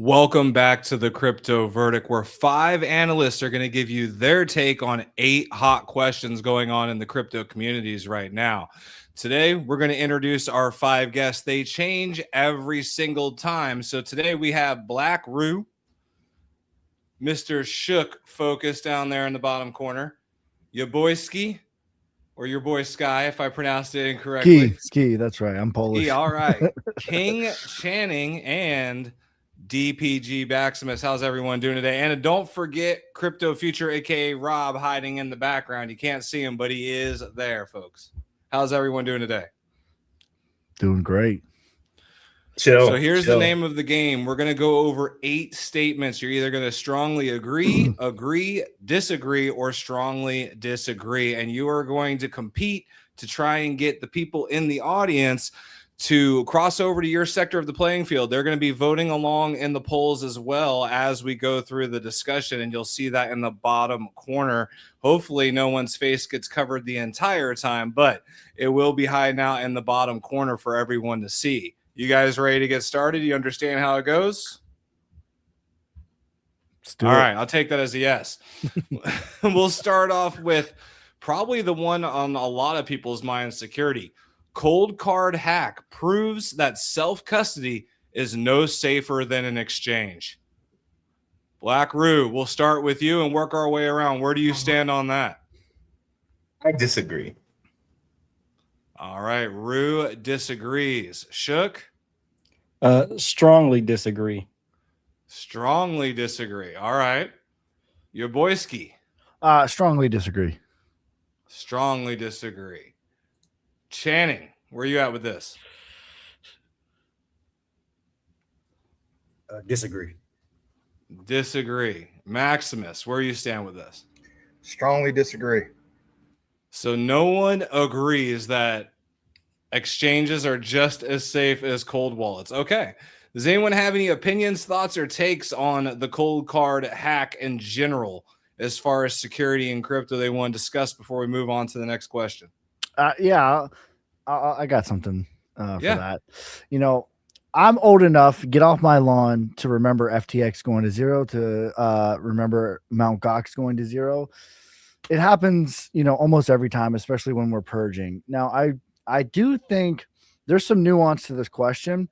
Welcome back to the Crypto Verdict, where 5 analysts are going to give you their take on 8 hot questions going on in the crypto communities right now. Today, we're going to introduce our 5 guests. They change every single time. So today we have Blackrue, Mr. Shook Focus down there in the bottom corner, your boy Ski, or your boy Sky, if I pronounced it incorrectly. Ski, that's right. I'm Polish. Ski, all right. King Channing and DPG Maximus. How's everyone doing today? And don't forget Crypto Future, aka Rob, hiding in the background. You can't see him, but he is there, folks. How's everyone doing today? Doing great. Chill. So here's the name of the game. We're going to go over 8 statements. You're either going to strongly agree, disagree, or strongly disagree. And you are going to compete to try and get the people in the audience to cross over to your sector of the playing field. They're going to be voting along in the polls as well as we go through the discussion, and you'll see that in the bottom corner. Hopefully no one's face gets covered the entire time, but it will be hiding out in the bottom corner for everyone to see. You guys ready to get started? You understand how it goes? All right, I'll take that as a yes. We'll start off with probably the one on a lot of people's minds: security. Cold card hack proves that self-custody is no safer than an exchange. Blackrue, we'll start with you and work our way around. Where do you stand on that? I disagree. All right, Rue disagrees. Shook? Strongly disagree. Strongly disagree. All right. Your boyski? Strongly disagree. Strongly disagree. Channing, where are you at with this? Disagree. Disagree. Maximus, where you stand with this? Strongly disagree. So no one agrees that exchanges are just as safe as cold wallets. Okay. Does anyone have any opinions, thoughts, or takes on the cold card hack in general as far as security and crypto they want to discuss before we move on to the next question? Yeah, I got something for that. You know, I'm old enough, get off my lawn, to remember FTX going to zero, to remember Mt. Gox going to zero. It happens, you know, almost every time, especially when we're purging. Now, I do think there's some nuance to this question,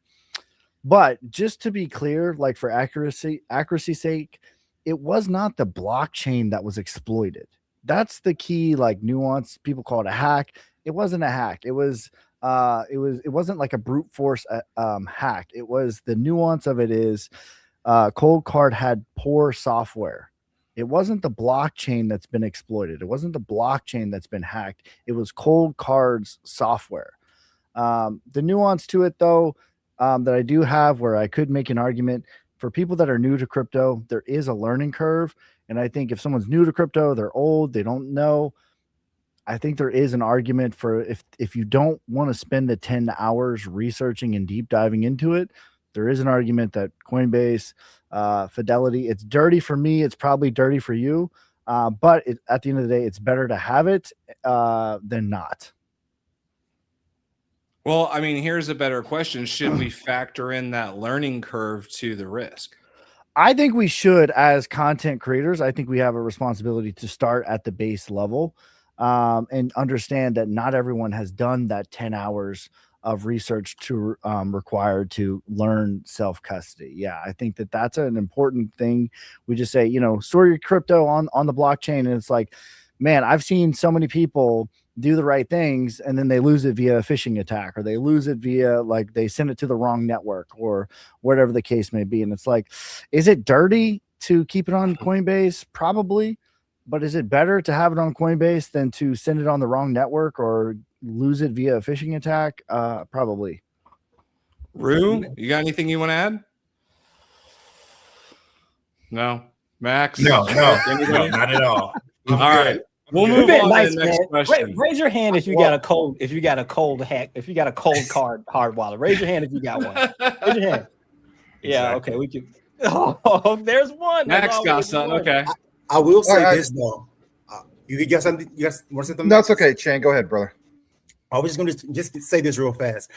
but just to be clear, like for accuracy's sake, it was not the blockchain that was exploited. That's the key, like, nuance. People call it a hack. It wasn't a hack. It wasn't like a brute force hack. It was, the nuance of it is Cold Card had poor software. It wasn't the blockchain that's been exploited. It wasn't the blockchain that's been hacked. It was Cold Card's software. The nuance to it, though, that I do have, where I could make an argument for people that are new to crypto, there is a learning curve. And I think if someone's new to crypto, they're old, they don't know, I think there is an argument for, if you don't want to spend the 10 hours researching and deep diving into it, there is an argument that Coinbase, Fidelity, it's dirty for me, it's probably dirty for you, but at the end of the day, it's better to have it than not. Well, I mean, here's a better question. Should we factor in that learning curve to the risk? I think we should. As content creators, I think we have a responsibility to start at the base level and understand that not everyone has done that 10 hours of research to required to learn self-custody. Yeah, I think that that's an important thing. We just say, you know, store your crypto on the blockchain, and it's like, man, I've seen so many people do the right things and then they lose it via a phishing attack, or they lose it via, like, they send it to the wrong network, or whatever the case may be. And it's like, is it dirty to keep it on Coinbase? Probably. But is it better to have it on Coinbase than to send it on the wrong network or lose it via a phishing attack? Probably. Rue, you got anything you want to add? No. Max? No, not at all. All right. We'll move on to the next question. Raise your hand if you got a cold card hard wallet. Raise your hand if you got one. Raise your hand. Yeah, okay. We can. Oh, there's one. Max got something. Okay. I will say this though. You got something? You guys want to say something? No, it's okay. Chan, go ahead, brother. I was just going to just say this real fast.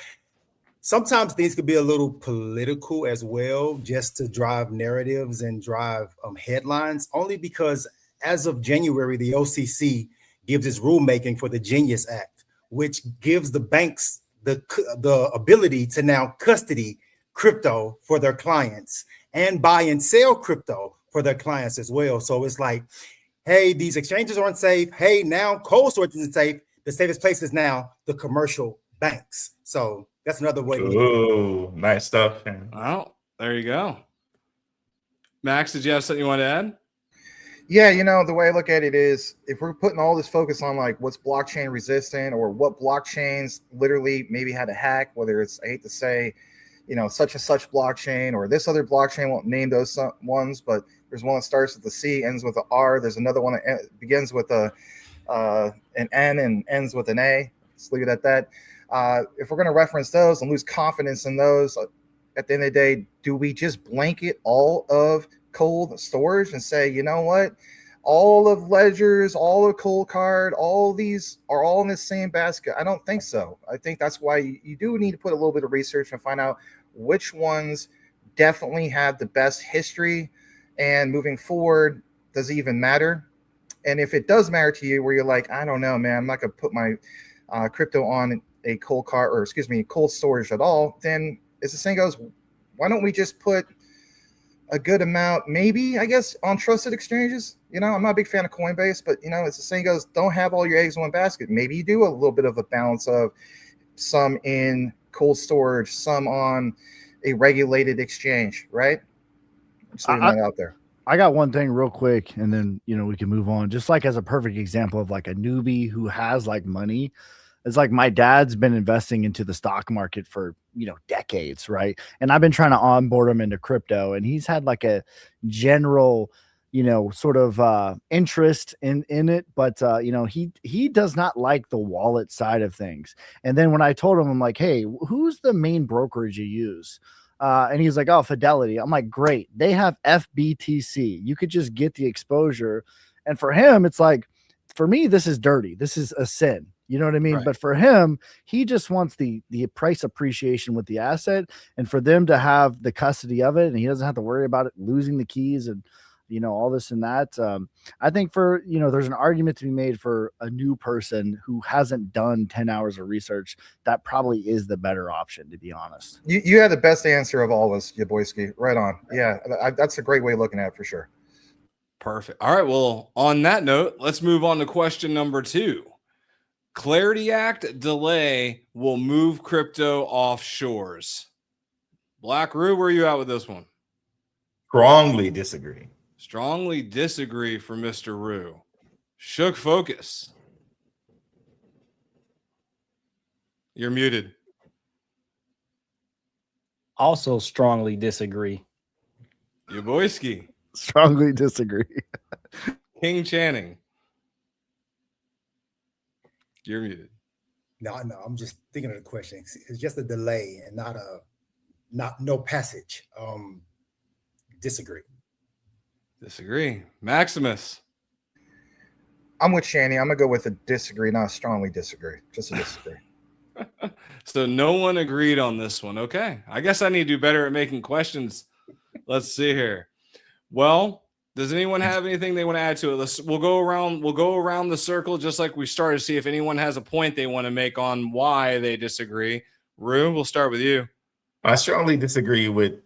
sometimes things could be a little political as well, just to drive narratives and drive headlines, only because as of January, the OCC gives its rulemaking for the Genius Act, which gives the banks the ability to now custody crypto for their clients and buy and sell crypto for their clients as well. So it's like, hey, these exchanges aren't safe. Hey, now cold storage isn't safe. The safest place is now the commercial banks. So that's another way to look at it. Ooh, nice stuff. Well, there you go. Max, did you have something you want to add? Yeah, you know, the way I look at it is if we're putting all this focus on like what's blockchain resistant or what blockchains literally maybe had a hack, whether it's, I hate to say, you know, such and such blockchain or this other blockchain, won't name those ones, but there's one that starts with a C, ends with an R. There's another one that begins with an N and ends with an A. Let's leave it at that. If we're going to reference those and lose confidence in those, at the end of the day, do we just blanket all of cold storage and say, you know what, all of ledgers, all of cold card, all these are all in the same basket? I don't think so. I think that's why you do need to put a little bit of research and find out which ones definitely have the best history, and moving forward, does it even matter? And if it does matter to you, where you're like, I don't know, man, I'm not gonna put my crypto on a cold card, or excuse me, cold storage at all, then as the saying goes, why don't we just put a good amount, maybe, I guess, on trusted exchanges? You know, I'm not a big fan of Coinbase, but, you know, as the saying goes, don't have all your eggs in one basket. Maybe you do a little bit of a balance of some in cold storage, some on a regulated exchange, right? Just leaving that out there. I got one thing real quick, and then, you know, we can move on. Just like as a perfect example of like a newbie who has like money. It's like my dad's been investing into the stock market for, you know, decades, right? And I've been trying to onboard him into crypto, and he's had like a general, you know, sort of interest in it, but you know, he does not like the wallet side of things. And then when I told him, I'm like, hey, who's the main brokerage you use? And he's like, oh, Fidelity. I'm like, great. They have FBTC. You could just get the exposure. And for him, it's like, for me, this is dirty. This is a sin. You know what I mean? Right. But for him, he just wants the price appreciation with the asset, and for them to have the custody of it, and he doesn't have to worry about it losing the keys and, you know, all this and that. I think for, you know, there's an argument to be made for a new person who hasn't done 10 hours of research. That probably is the better option, to be honest. You had the best answer of all of us, Yaboyski. Right on. Yeah, that's a great way of looking at it for sure. Perfect. All right. Well, on that note, let's move on to question number 2. Clarity Act delay will move crypto offshores. Blackrue, where are you at with this one? Strongly disagree. Strongly disagree for Mr. Rue. Shook Focus. You're muted. Also strongly disagree. Yaboyski. Strongly disagree. King Channing. You're muted. No, I'm just thinking of the question. It's just a delay and not no passage. Disagree. Disagree. Maximus. I'm with Shanny. I'm gonna go with a disagree, not a strongly disagree. Just a disagree. So no one agreed on this one. Okay. I guess I need to do better at making questions. Let's see here. Well, does anyone have anything they want to add to it? We'll go around the circle just like we started to see if anyone has a point they want to make on why they disagree. Rue, we'll start with you. I strongly disagree with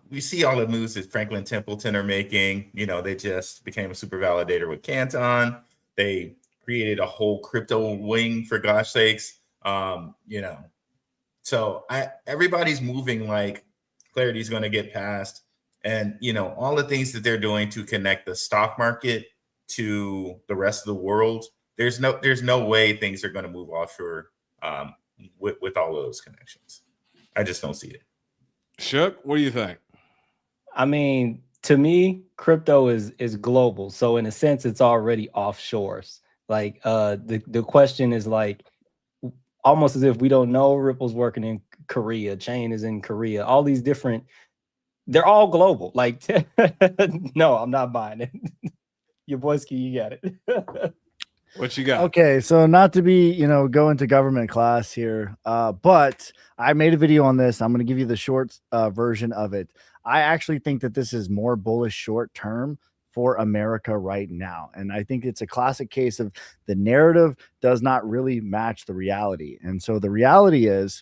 we see all the moves that Franklin Templeton are making. You know, they just became a super validator with Canton. They created a whole crypto wing, for gosh sakes. You know, so everybody's moving like Clarity is going to get passed. And, you know, all the things that they're doing to connect the stock market to the rest of the world, there's no way things are going to move offshore with all of those connections. I just don't see it. Shook, what do you think? I mean, to me, crypto is global. So in a sense, it's already offshores. Like the question is like almost as if we don't know Ripple's working in Korea, Chain is in Korea, all these different. They're all global. Like, no, I'm not buying it. Yaboyski, you got it. What you got? Okay, so not to be, go into government class here, but I made a video on this. I'm going to give you the short version of it. I actually think that this is more bullish short term for America right now. And I think it's a classic case of the narrative does not really match the reality. And so the reality is,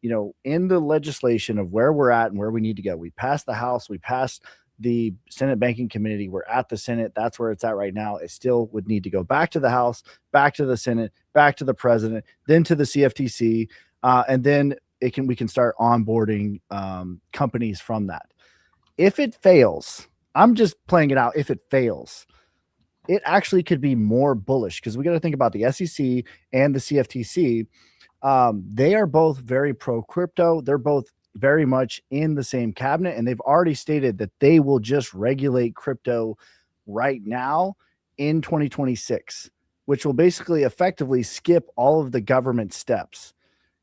in the legislation of where we're at and where we need to go, we passed the House, we passed the Senate Banking Committee. We're at the Senate. That's where it's at right now. It still would need to go back to the House, back to the Senate, back to the president, then to the CFTC, and then we can start onboarding companies from that. If it fails, I'm just playing it out. If it fails, it actually could be more bullish because we got to think about the SEC and the CFTC. They are both very pro crypto. They're both very much in the same cabinet, and they've already stated that they will just regulate crypto right now in 2026, which will basically effectively skip all of the government steps.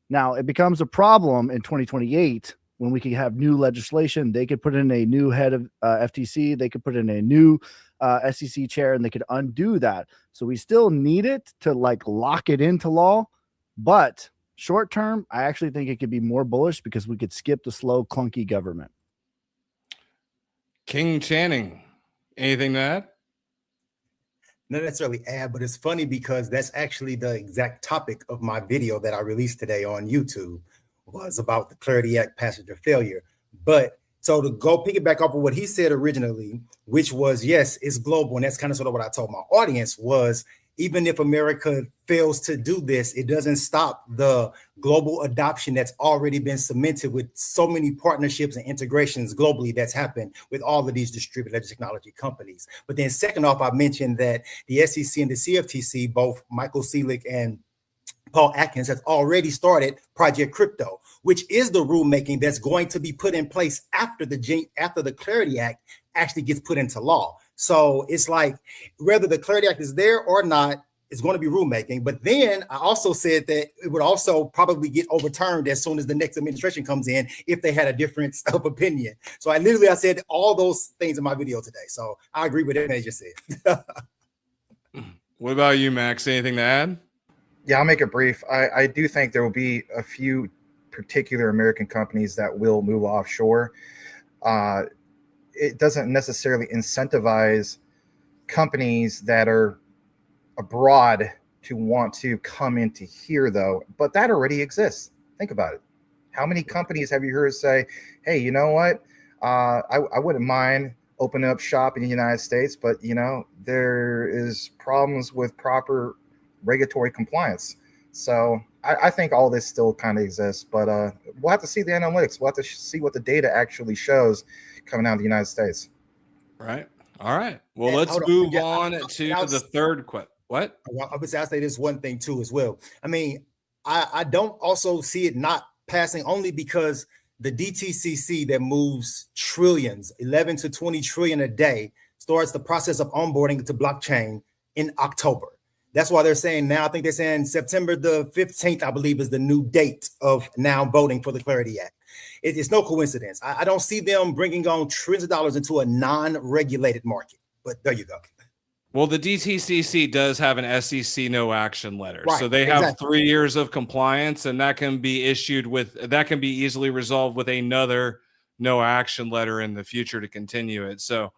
Now it becomes a problem in 2028 when we can have new legislation. They could put in a new head of FTC, they could put in a new SEC chair, and they could undo that. So we still need it to lock it into law, but short term, I actually think it could be more bullish because we could skip the slow, clunky government. King Channing, anything to add? Not necessarily add, but it's funny because that's actually the exact topic of my video that I released today on YouTube, was about the Clarity Act passenger failure. But so to go piggyback off of what he said originally, which was, yes, it's global. And that's kind of sort of what I told my audience was, even if America fails to do this, it doesn't stop the global adoption that's already been cemented with so many partnerships and integrations globally that's happened with all of these distributed technology companies. But then second off, I mentioned that the SEC and the CFTC, both Michael Selick and Paul Atkins, has already started Project Crypto, which is the rulemaking that's going to be put in place after the Clarity Act actually gets put into law. So it's like whether the Clarity Act is there or not, it's going to be rulemaking. But then I also said that it would also probably get overturned as soon as the next administration comes in if they had a difference of opinion. So I said all those things in my video today. So I agree with everything they just said. What about you, Max? Anything to add? Yeah, I'll make it brief. I do think there will be a few particular American companies that will move offshore. It doesn't necessarily incentivize companies that are abroad to want to come into here, though. But that already exists. Think about it. How many companies have you heard say, hey, you know what? I wouldn't mind opening up shop in the United States, but, there is problems with proper regulatory compliance. So I think all this still kind of exists, but we'll have to see the analytics. We'll have to see what the data actually shows coming out of the United States. Right. All right. Well, let's move on to the third question. What? I would say I'll say this one thing too as well. I mean, I don't also see it not passing only because the DTCC that moves trillions, 11 to 20 trillion a day, starts the process of onboarding to blockchain in October. That's why they're saying now, I think they're saying September the 15th, I believe, is the new date of now voting for the Clarity Act. It's no coincidence. I don't see them bringing on trillions of dollars into a non-regulated market, but there you go. Well, the DTCC does have an SEC no action letter. Right, so they have 3 years of compliance, and that can be easily resolved with another no action letter in the future to continue it. So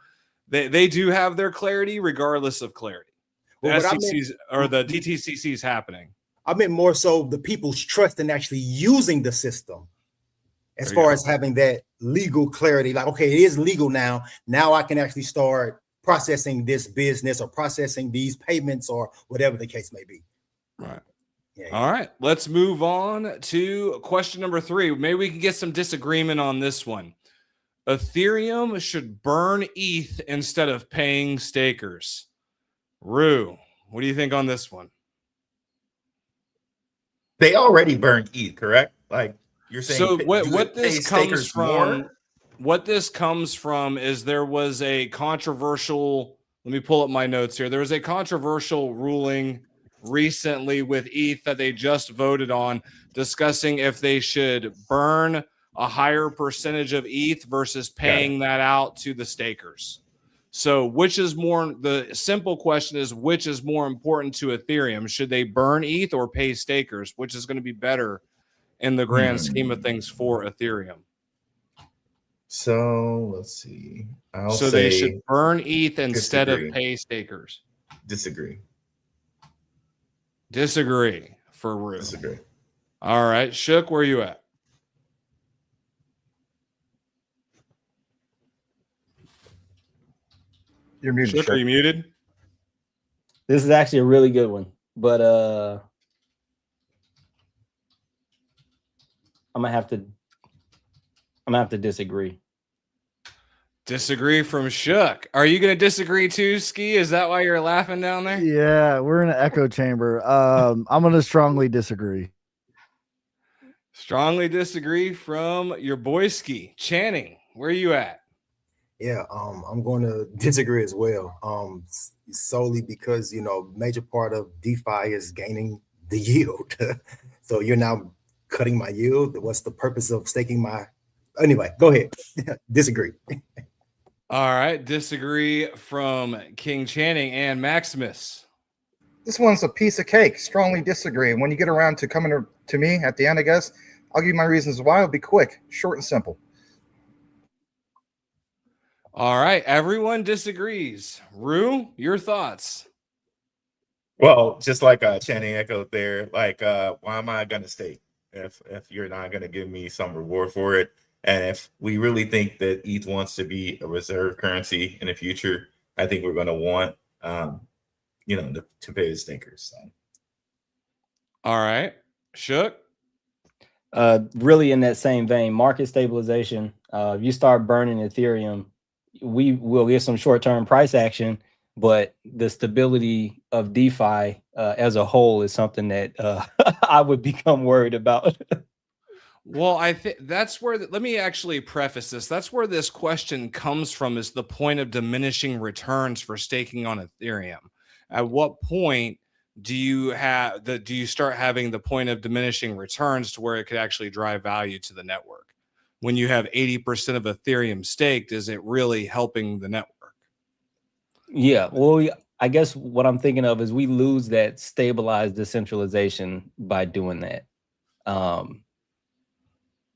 they do have their clarity regardless of clarity. Well, the DTCC is happening. I meant more so the people's trust in actually using the system as far as having that legal clarity. Like, okay, it is legal now. Now I can actually start processing this business or processing these payments or whatever the case may be. Right. Yeah. All right. Let's move on to question number 3. Maybe we can get some disagreement on this one. Ethereum should burn ETH instead of paying stakers. Rue, what do you think on this one? They already burned ETH, correct? Like you're saying. So what this comes from? What this comes from is there was a controversial. Let me pull up my notes here. There was a controversial ruling recently with ETH that they just voted on, discussing if they should burn a higher percentage of ETH versus paying that out to the stakers. So which is more, the simple question is, which is more important to Ethereum? Should they burn ETH or pay stakers? Which is going to be better in the grand scheme of things for Ethereum? So let's see. I'll so say they should burn ETH instead disagree. of pay stakers. Disagree. Disagree for Rue. Disagree. All right. Shook, where are you at? You're muted. Shook, are you muted? This is actually a really good one, but I'm gonna have to disagree. Disagree from Shook. Are you going to disagree too, Ski? Is that why you're laughing down there? Yeah, we're in an echo chamber. I'm going to strongly disagree. Strongly disagree from your boy Ski. Channing, where are you at? Yeah, I'm going to disagree as well. Solely because, you know, major part of DeFi is gaining the yield. So you're now cutting my yield. What's the purpose of staking my? Anyway, go ahead. Disagree. All right. Disagree from King Channing and Maximus. This one's a piece of cake. Strongly disagree. When you get around to coming to me at the end, I guess, I'll give you my reasons why. It'll be quick, short and simple. All right. Everyone disagrees. Rue, your thoughts? Well, just like Channing echoed there, like why am I gonna stake if you're not gonna give me some reward for it? And if we really think that ETH wants to be a reserve currency in the future, I think we're gonna want you know, to pay the stakers. So. All right. Shook? Really in that same vein, market stabilization. If you start burning Ethereum, we will get some short-term price action, but the stability of DeFi as a whole is something that I would become worried about. Well, I think that's where, let me actually preface this. That's where this question comes from, is the point of diminishing returns for staking on Ethereum. At what point do you start having the point of diminishing returns to where it could actually drive value to the network? When you have 80% of Ethereum staked, is it really helping the network? Yeah, well, I guess what I'm thinking of is we lose that stabilized decentralization by doing that.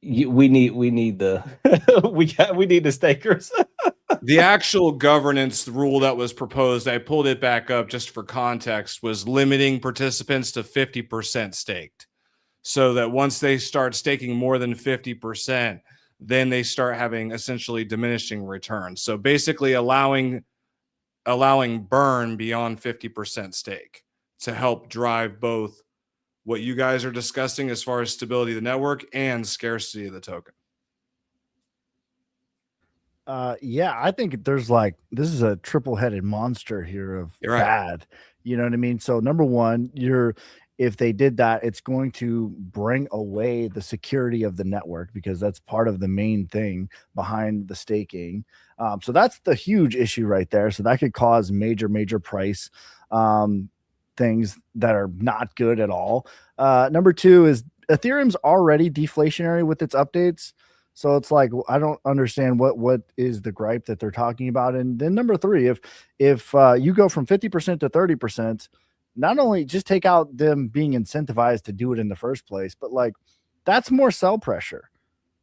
We need the we need the stakers. The actual governance rule that was proposed, I pulled it back up just for context, was limiting participants to 50% staked, so that once they start staking more than 50%, then they start having essentially diminishing returns. So basically allowing burn beyond 50% stake to help drive both what you guys are discussing as far as stability of the network and scarcity of the token. Yeah, I think there's this is a triple-headed monster here of bad. You know what I mean? So number one, if they did that, it's going to bring away the security of the network, because that's part of the main thing behind the staking. So that's the huge issue right there. So that could cause major price things that are not good at all. Number two is Ethereum's already deflationary with its updates. So it's like, I don't understand what is the gripe that they're talking about. And then number three, if you go from 50% to 30%, not only just take out them being incentivized to do it in the first place, but that's more sell pressure.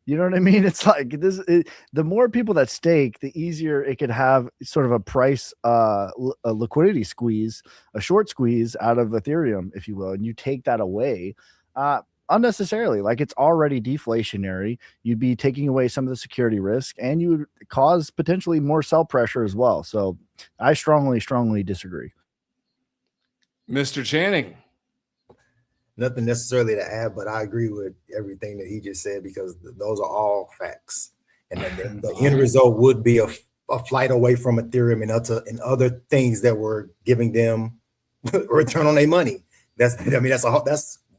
You know what I mean? It's like the more people that stake, the easier it could have sort of a price, a liquidity squeeze, a short squeeze out of Ethereum, if you will. And you take that away unnecessarily. It's already deflationary. You'd be taking away some of the security risk, and you would cause potentially more sell pressure as well. So I strongly disagree. Mr. Channing. Nothing necessarily to add, but I agree with everything that he just said, because those are all facts. And then the end result would be a flight away from Ethereum and other things that were giving them a return on their money. That's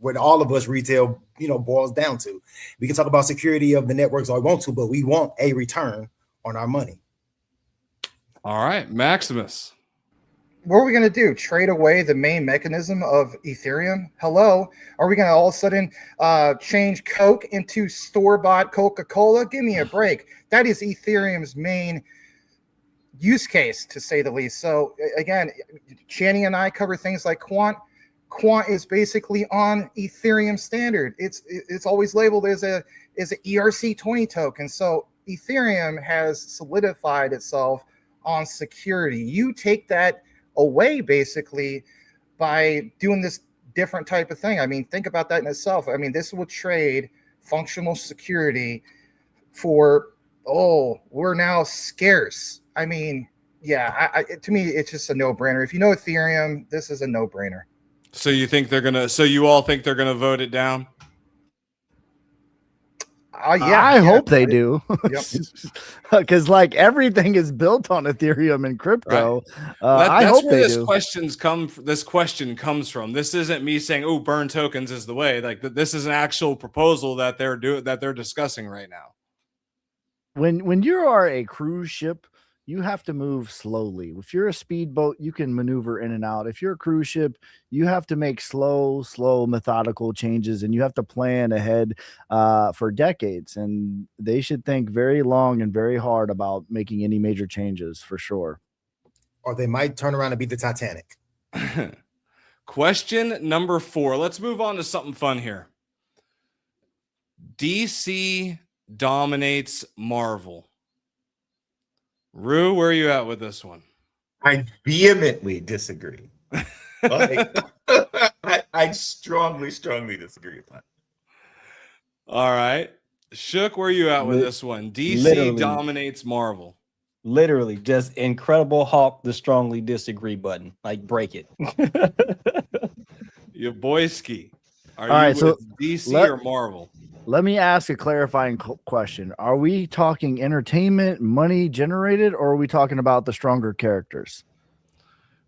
what all of us retail, boils down to. We can talk about security of the networks all we want to, but we want a return on our money. All right, Maximus. What are we going to do? Trade away the main mechanism of Ethereum? Hello? Are we going to all of a sudden change Coke into store-bought Coca-Cola? Give me a break. That is Ethereum's main use case, to say the least. So again, Channing and I cover things like quant. Quant is basically on Ethereum standard. It's always labeled as a ERC20 token. So Ethereum has solidified itself on security. You take that away basically by doing this different type of thing. I mean, think about that in itself. I mean, this will trade functional security for, oh, we're now scarce. I mean, yeah, to me, it's just a no-brainer. If you know Ethereum, this is a no-brainer. So you think they're gonna? So you all think they're gonna vote it down? Yeah, I hope they right? do. Because like everything is built on Ethereum and crypto. Right. I hope they do. This question comes from. This isn't me saying, "Oh, burn tokens is the way." Like this is an actual proposal that they're discussing right now. When you are a cruise ship, you have to move slowly. If you're a speedboat, you can maneuver in and out. If you're a cruise ship, you have to make slow, methodical changes, and you have to plan ahead for decades. And they should think very long and very hard about making any major changes, for sure. Or they might turn around and be the Titanic. Question number 4. Let's move on to something fun here. DC dominates Marvel. Rue, where are you at with this one? I vehemently disagree. I strongly disagree with that. All right. Shook, where are you at with this one? DC dominates Marvel. Literally, just Incredible Hulk, the strongly disagree button. Like, break it. Your boyski. Are All right, you so with DC or Marvel? Let me ask a clarifying question. Are we talking entertainment, money generated, or are we talking about the stronger characters?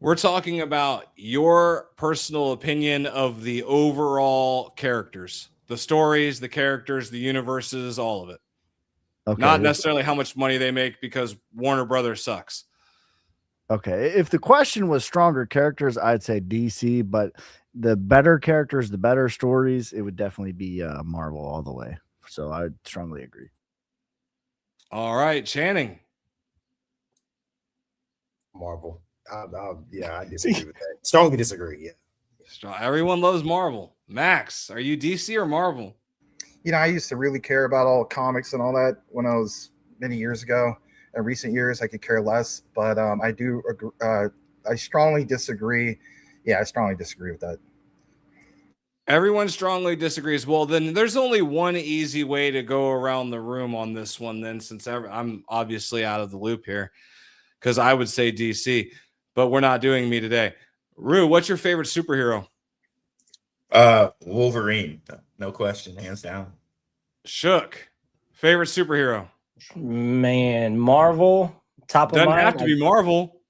We're talking about your personal opinion of the overall characters, the stories, the characters, the universes, all of it. Okay. Not necessarily how much money they make, because Warner Brothers sucks. Okay. If the question was stronger characters, I'd say DC, but the better characters, the better stories, it would definitely be Marvel all the way. So I strongly agree. All right, Channing. Marvel. Yeah, I disagree with that. Strongly disagree. Yeah. Everyone loves Marvel. Max, are you DC or Marvel? You know, I used to really care about all comics and all that when I was many years ago. In recent years, I could care less, but I do agree. I strongly disagree. Yeah, I strongly disagree with that. Everyone strongly disagrees. Well, then there's only one easy way to go around the room on this one, then, since I'm obviously out of the loop here, because I would say DC, but we're not doing me today. Rue, what's your favorite superhero? Wolverine. No question, hands down. Shook, favorite superhero? Man, Marvel. Top of mind. Doesn't have to be Marvel.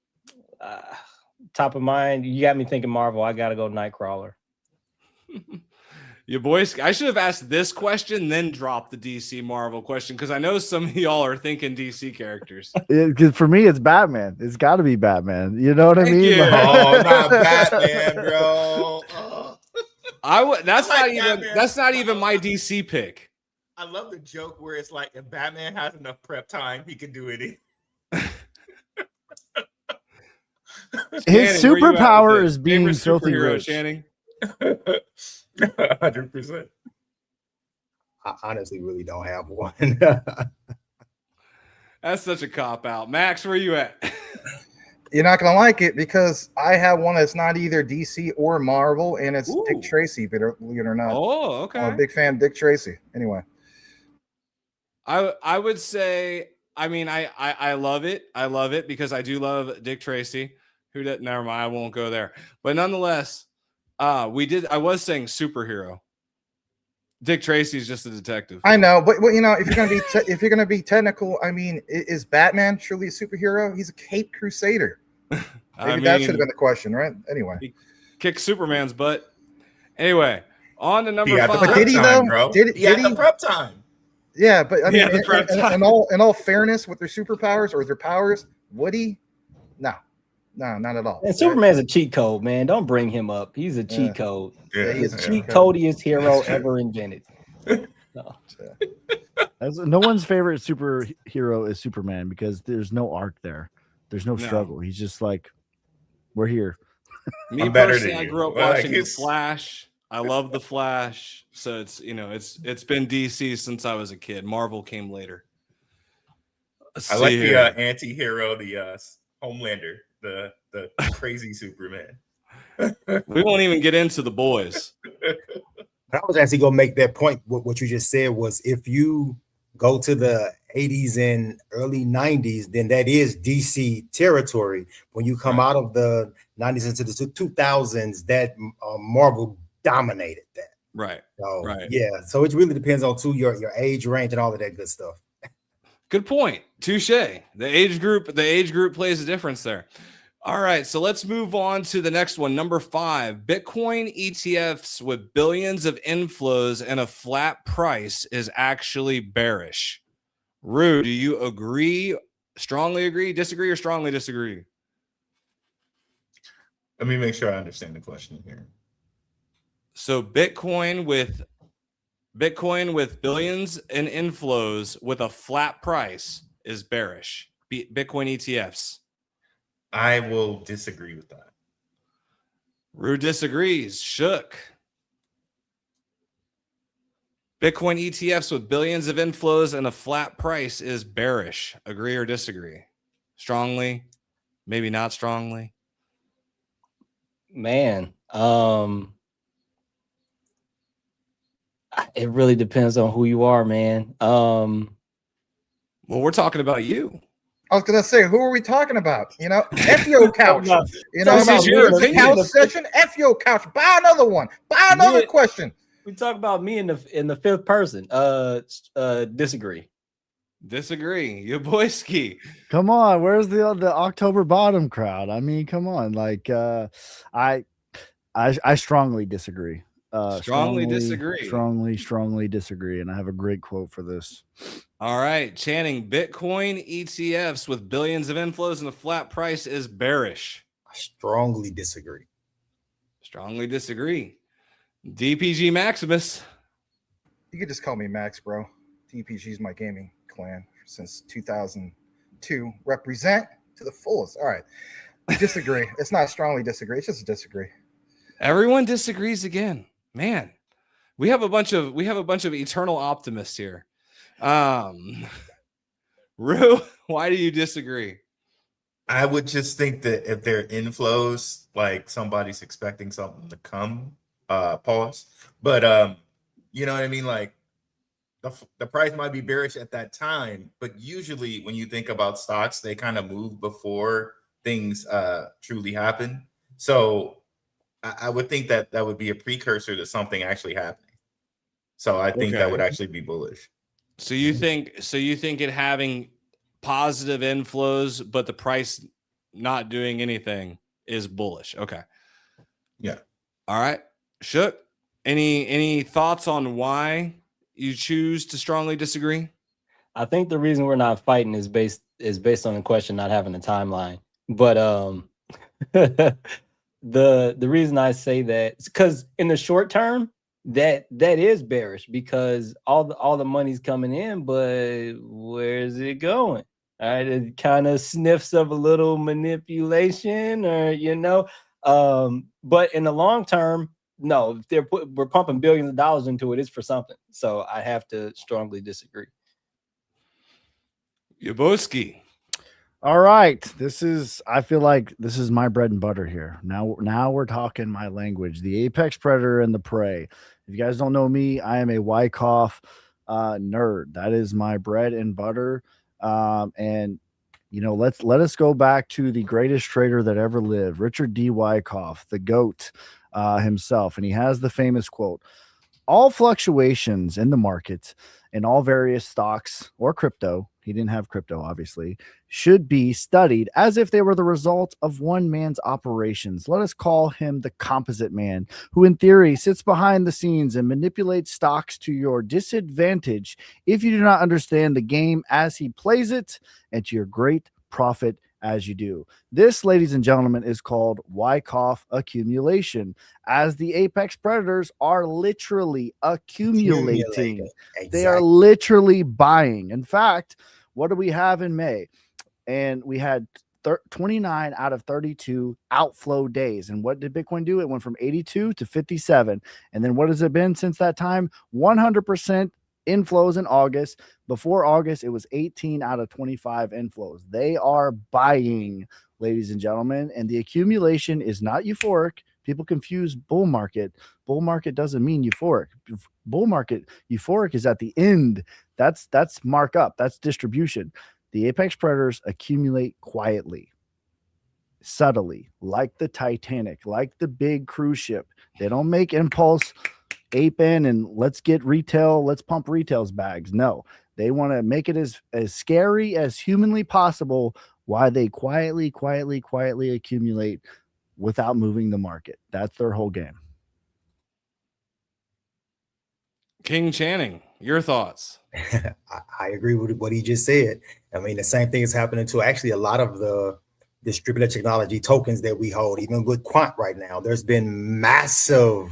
Top of mind. You got me thinking Marvel. I got to go Nightcrawler. You boys, I should have asked this question, then drop the DC Marvel question, because I know some of y'all are thinking DC characters. For me, it's Batman. It's got to be Batman. You know what I mean? Oh, not Batman, bro. Oh. That's not even my DC pick. I love the joke where it's like, if Batman has enough prep time, he can do it. His superpower is being filthy rich. Channing. 100%. I honestly really don't have one. That's such a cop out. Max, where are you at? You're not gonna like it, because I have one that's not either DC or Marvel, and it's Dick Tracy, believe it or not. Oh, okay. I'm a big fan of Dick Tracy. Anyway, I would say, I mean, I love it. I love it because I do love Dick Tracy. Who did? Never mind. I won't go there. But nonetheless, I was saying superhero. Dick Tracy's just a detective. I know, but you know, if you're gonna be technical, I mean, is Batman truly a superhero? He's a Caped Crusader. Maybe that should have been the question, right? Anyway, he kicked Superman's butt. Anyway, on to number 5. But did he though? Bro. Did he? The prep time. Yeah, but I mean, in all fairness, with their superpowers or their powers, would he? No, not at all. And Superman's a cheat code, man. Don't bring him up. He's a cheat code. Yeah, he's a cheat codiest hero ever invented. No one's favorite superhero is Superman, because there's no arc there. There's no struggle. He's just like, we're here. Me personally, I grew up watching The Flash. I love The Flash. So it's, you know, it's been DC since I was a kid. Marvel came later. I like the anti-hero, the Homelander, the crazy Superman. We won't even get into the boys. I was actually going to make that point. What you just said was, if you go to the 80s and early 90s, then that is DC territory. When you come out of the 90s into the 2000s, that Marvel dominated that. Right. So, yeah. So it really depends on your age range and all of that good stuff. Good point. Touche. The age group plays a difference there. All right, so let's move on to the next one. Number 5, Bitcoin ETFs with billions of inflows and a flat price is actually bearish. Rue, do you agree, strongly agree, disagree, or strongly disagree? Let me make sure I understand the question here. So Bitcoin with billions in inflows with a flat price is bearish. Bitcoin ETFs. I will disagree with that. Rue disagrees. Shook. Bitcoin ETFs with billions of inflows and a flat price is bearish. Agree or disagree? Strongly? Maybe not strongly? Man, it really depends on who you are, man. Well, we're talking about you. I was gonna say, who are we talking about? You know, F your couch. You know, this is your opinion. Couch session. F your couch. Buy another one. Buy another question. We talk about me in the fifth person. Disagree. Disagree. Yaboyski. Come on, where's the October bottom crowd? I mean, come on. Like, I strongly disagree. Strongly disagree. Strongly disagree. And I have a great quote for this. All right, Channing, Bitcoin ETFs with billions of inflows and a flat price is bearish. I strongly disagree. Strongly disagree. DPG Maximus. You could just call me Max, bro. DPG is my gaming clan since 2002. Represent to the fullest. All right. Disagree. It's not strongly disagree. It's just a disagree. Everyone disagrees again. Man, we have a bunch of eternal optimists here. Rue, why do you disagree? I would just think that if there are inflows, like somebody's expecting something to come, pause. But you know what I mean? Like the price might be bearish at that time, but usually when you think about stocks, they kind of move before things truly happen. So I would think that would be a precursor to something actually happening. So I think that would actually be bullish. So you think it having positive inflows, but the price not doing anything is bullish. Okay. Yeah. All right. Shook, any thoughts on why you choose to strongly disagree? I think the reason we're not fighting is based on the question not having a timeline. But the reason I say that is because in the short term, that is bearish because all the money's coming in, but where's it going? All right, it kind of sniffs of a little manipulation, or but in the long term, no. If we're pumping billions of dollars into it, it's for something. So I have to strongly disagree. Yaboski. All right, I feel like this is my bread and butter here. Now we're talking my language, the apex predator and the prey. If you guys don't know me, I am a Wyckoff nerd. That is my bread and butter. And let us go back to the greatest trader that ever lived, Richard D. Wyckoff, the GOAT himself. And he has the famous quote: all fluctuations in the market and all various stocks or crypto, he didn't have crypto, obviously, should be studied as if they were the result of one man's operations. Let us call him the composite man, who in theory sits behind the scenes and manipulates stocks to your disadvantage if you do not understand the game as he plays it, and to your great profit as you do. This, ladies and gentlemen, is called Wyckoff accumulation, as the apex predators are literally accumulating. Exactly. They are literally buying. In fact, what do we have in May? And we had 29 out of 32 outflow days. And what did Bitcoin do? It went from 82 to 57. And then what has it been since that time? 100% inflows in August. Before August, it was 18 out of 25 inflows. They are buying, ladies and gentlemen, and the accumulation is not euphoric. People confuse bull market. Bull market doesn't mean euphoric. Bull market, euphoric is at the end. That's markup. That's distribution. The apex predators accumulate quietly, subtly, like the Titanic, like the big cruise ship. They don't make impulse ape in and let's get retail, let's pump retail's bags. No, they want to make it as scary as humanly possible while they quietly accumulate without moving the market. That's their whole game. King Channing, your thoughts? I agree with what he just said. I mean, the same thing is happening to actually a lot of the distributed technology tokens that we hold, even with Quant right now. There's been massive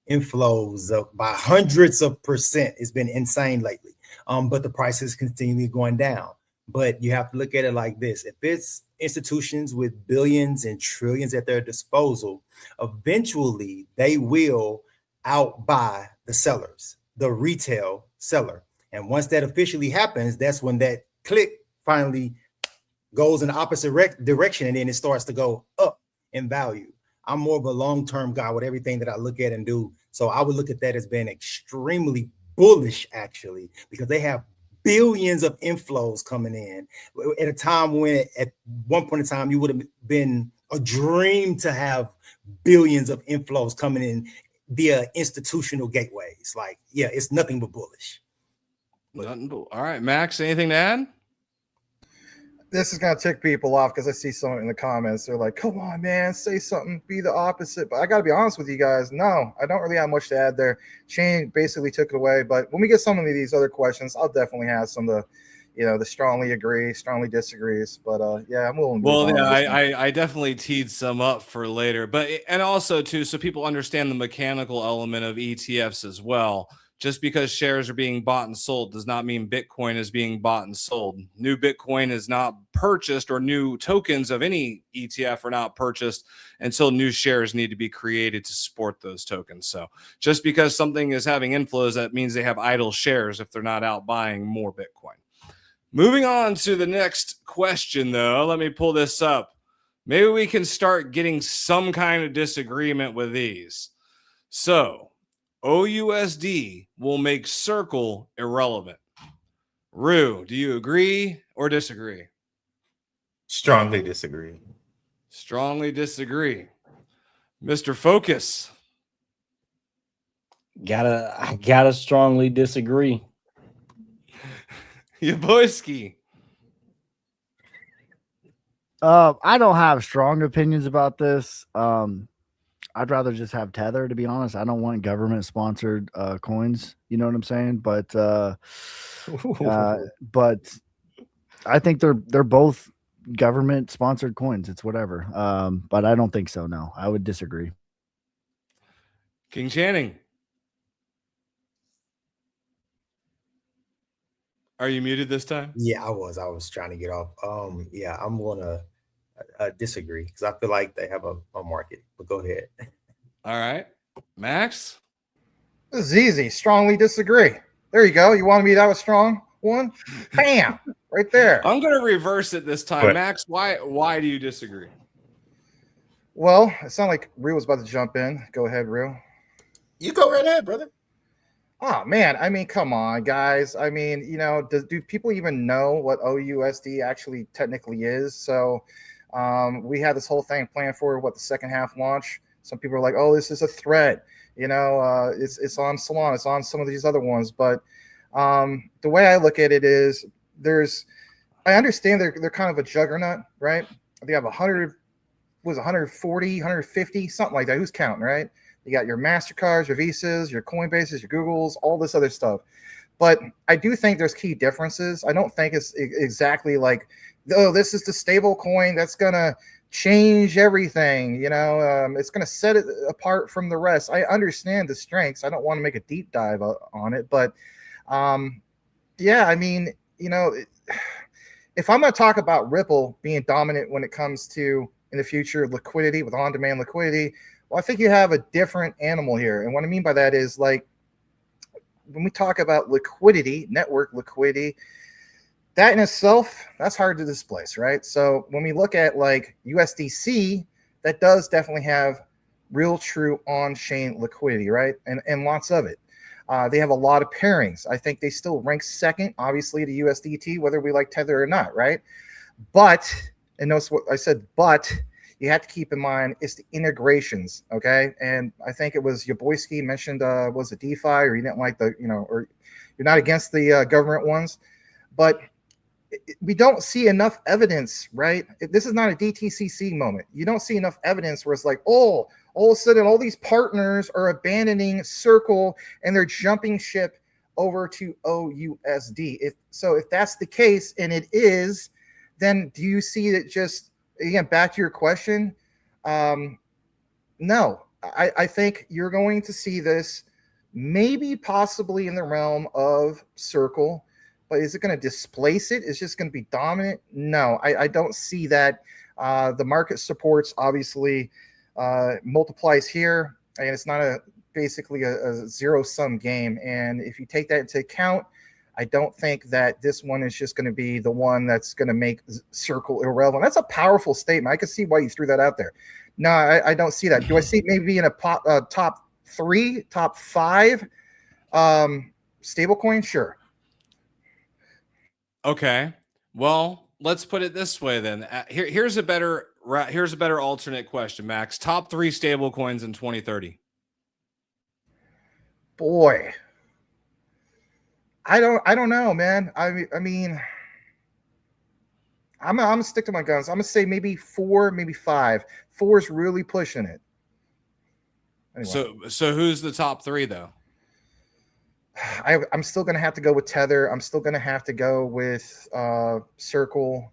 inflows by hundreds of percent. It's been insane lately. But the price is continually going down. But you have to look at it like this. If it's institutions with billions and trillions at their disposal, eventually they will outbuy the sellers, the retail seller. And once that officially happens, that's when that click finally goes in the opposite direction, and then it starts to go up in value. I'm more of a long-term guy with everything that I look at and do. So I would look at that as being extremely bullish, actually, because they have billions of inflows coming in at a time when at one point in time, you would have been a dream to have billions of inflows coming in via institutional gateways. Like, yeah, it's nothing but bullish. Nothing but, all right, Max, anything to add? This is going to tick people off because I see someone in the comments. They're like, come on, man, say something, be the opposite. But I got to be honest with you guys. No, I don't really have much to add there. Shane basically took it away. But when we get some of these other questions, I'll definitely have some of the strongly agree, strongly disagrees. But yeah, I'm willing to move on. I definitely teed some up for later. But, and also, too, so people understand the mechanical element of ETFs as well. Just because shares are being bought and sold does not mean Bitcoin is being bought and sold. New Bitcoin is not purchased, or new tokens of any ETF are not purchased until new shares need to be created to support those tokens. So just because something is having inflows, that means they have idle shares if they're not out buying more Bitcoin. Moving on to the next question, though, let me pull this up. Maybe we can start getting some kind of disagreement with these. So OUSD will make Circle irrelevant. Rue, do you agree or disagree? Strongly disagree. Strongly disagree. Mr. Focus. I gotta strongly disagree. Yaboyski. I don't have strong opinions about this. I'd rather just have Tether, to be honest. I don't want government sponsored coins. You know what I'm saying? But I think they're both government sponsored coins. It's whatever. But I don't think so. No, I would disagree. King Channing. Are you muted this time? Yeah, I was trying to get off. Yeah, I'm gonna disagree because I feel like they have a market. But go ahead. All right, Max. This is easy. Strongly disagree. There you go. You wanted me that was strong one? Bam! Right there. I'm going to reverse it this time. Max, why do you disagree? Well, it sounded like Rue was about to jump in. Go ahead, Rue. You go right ahead, brother. Oh, man. I mean, come on, guys. I mean, do people even know what OUSD actually technically is? So we had this whole thing planned for the second half launch. Some people are like, oh, this is a threat. It's on Solana. It's on some of these other ones. But the way I look at it is I understand they're kind of a juggernaut, right? They have 140, 150, something like that. Who's counting, right? You got your MasterCards, your Visas, your Coinbases, your Googles, all this other stuff. But I do think there's key differences. I don't think it's exactly like, oh, this is the stable coin that's going to change everything. It's going to set it apart from the rest. I understand the strengths. I don't want to make a deep dive on it. But, yeah, I mean, if I'm going to talk about Ripple being dominant when it comes to in the future liquidity with on-demand liquidity, well, I think you have a different animal here. And what I mean by that is, like, when we talk about liquidity, network liquidity, that in itself, that's hard to displace, right? So when we look at like USDC, that does definitely have real true on-chain liquidity, right? And lots of it. They have a lot of pairings. I think they still rank second, obviously, to USDT, whether we like Tether or not, right? But, and notice what I said, but you have to keep in mind it's the integrations, okay? And I think it was Yaboyski mentioned, was it DeFi, or you didn't like the, or you're not against the government ones, but we don't see enough evidence, right? This is not a DTCC moment. You don't see enough evidence where it's like, oh, all of a sudden all these partners are abandoning Circle and they're jumping ship over to OUSD. If that's the case, and it is, then do you see that? Just again, back to your question, no. I think you're going to see this maybe possibly in the realm of Circle, but is it going to displace it? Is it just going to be dominant? No, I don't see that. The market supports obviously multiplies here, and it's not basically a zero-sum game. And if you take that into account, I don't think that this one is just going to be the one that's going to make Circle irrelevant. That's a powerful statement. I can see why you threw that out there. No, I don't see that. Do I see it maybe in a top 3, top 5 stablecoin? Sure. Okay. Well, let's put it this way then. Here's a better alternate question, Max. Top 3 stable coins in 2030. Boy, I don't know, man. I mean, I'm gonna stick to my guns. I'm gonna say maybe 4, maybe 5. 4 is really pushing it. Anyway. So who's the top 3 though? I'm still gonna have to go with Tether. I'm still gonna have to go with Circle,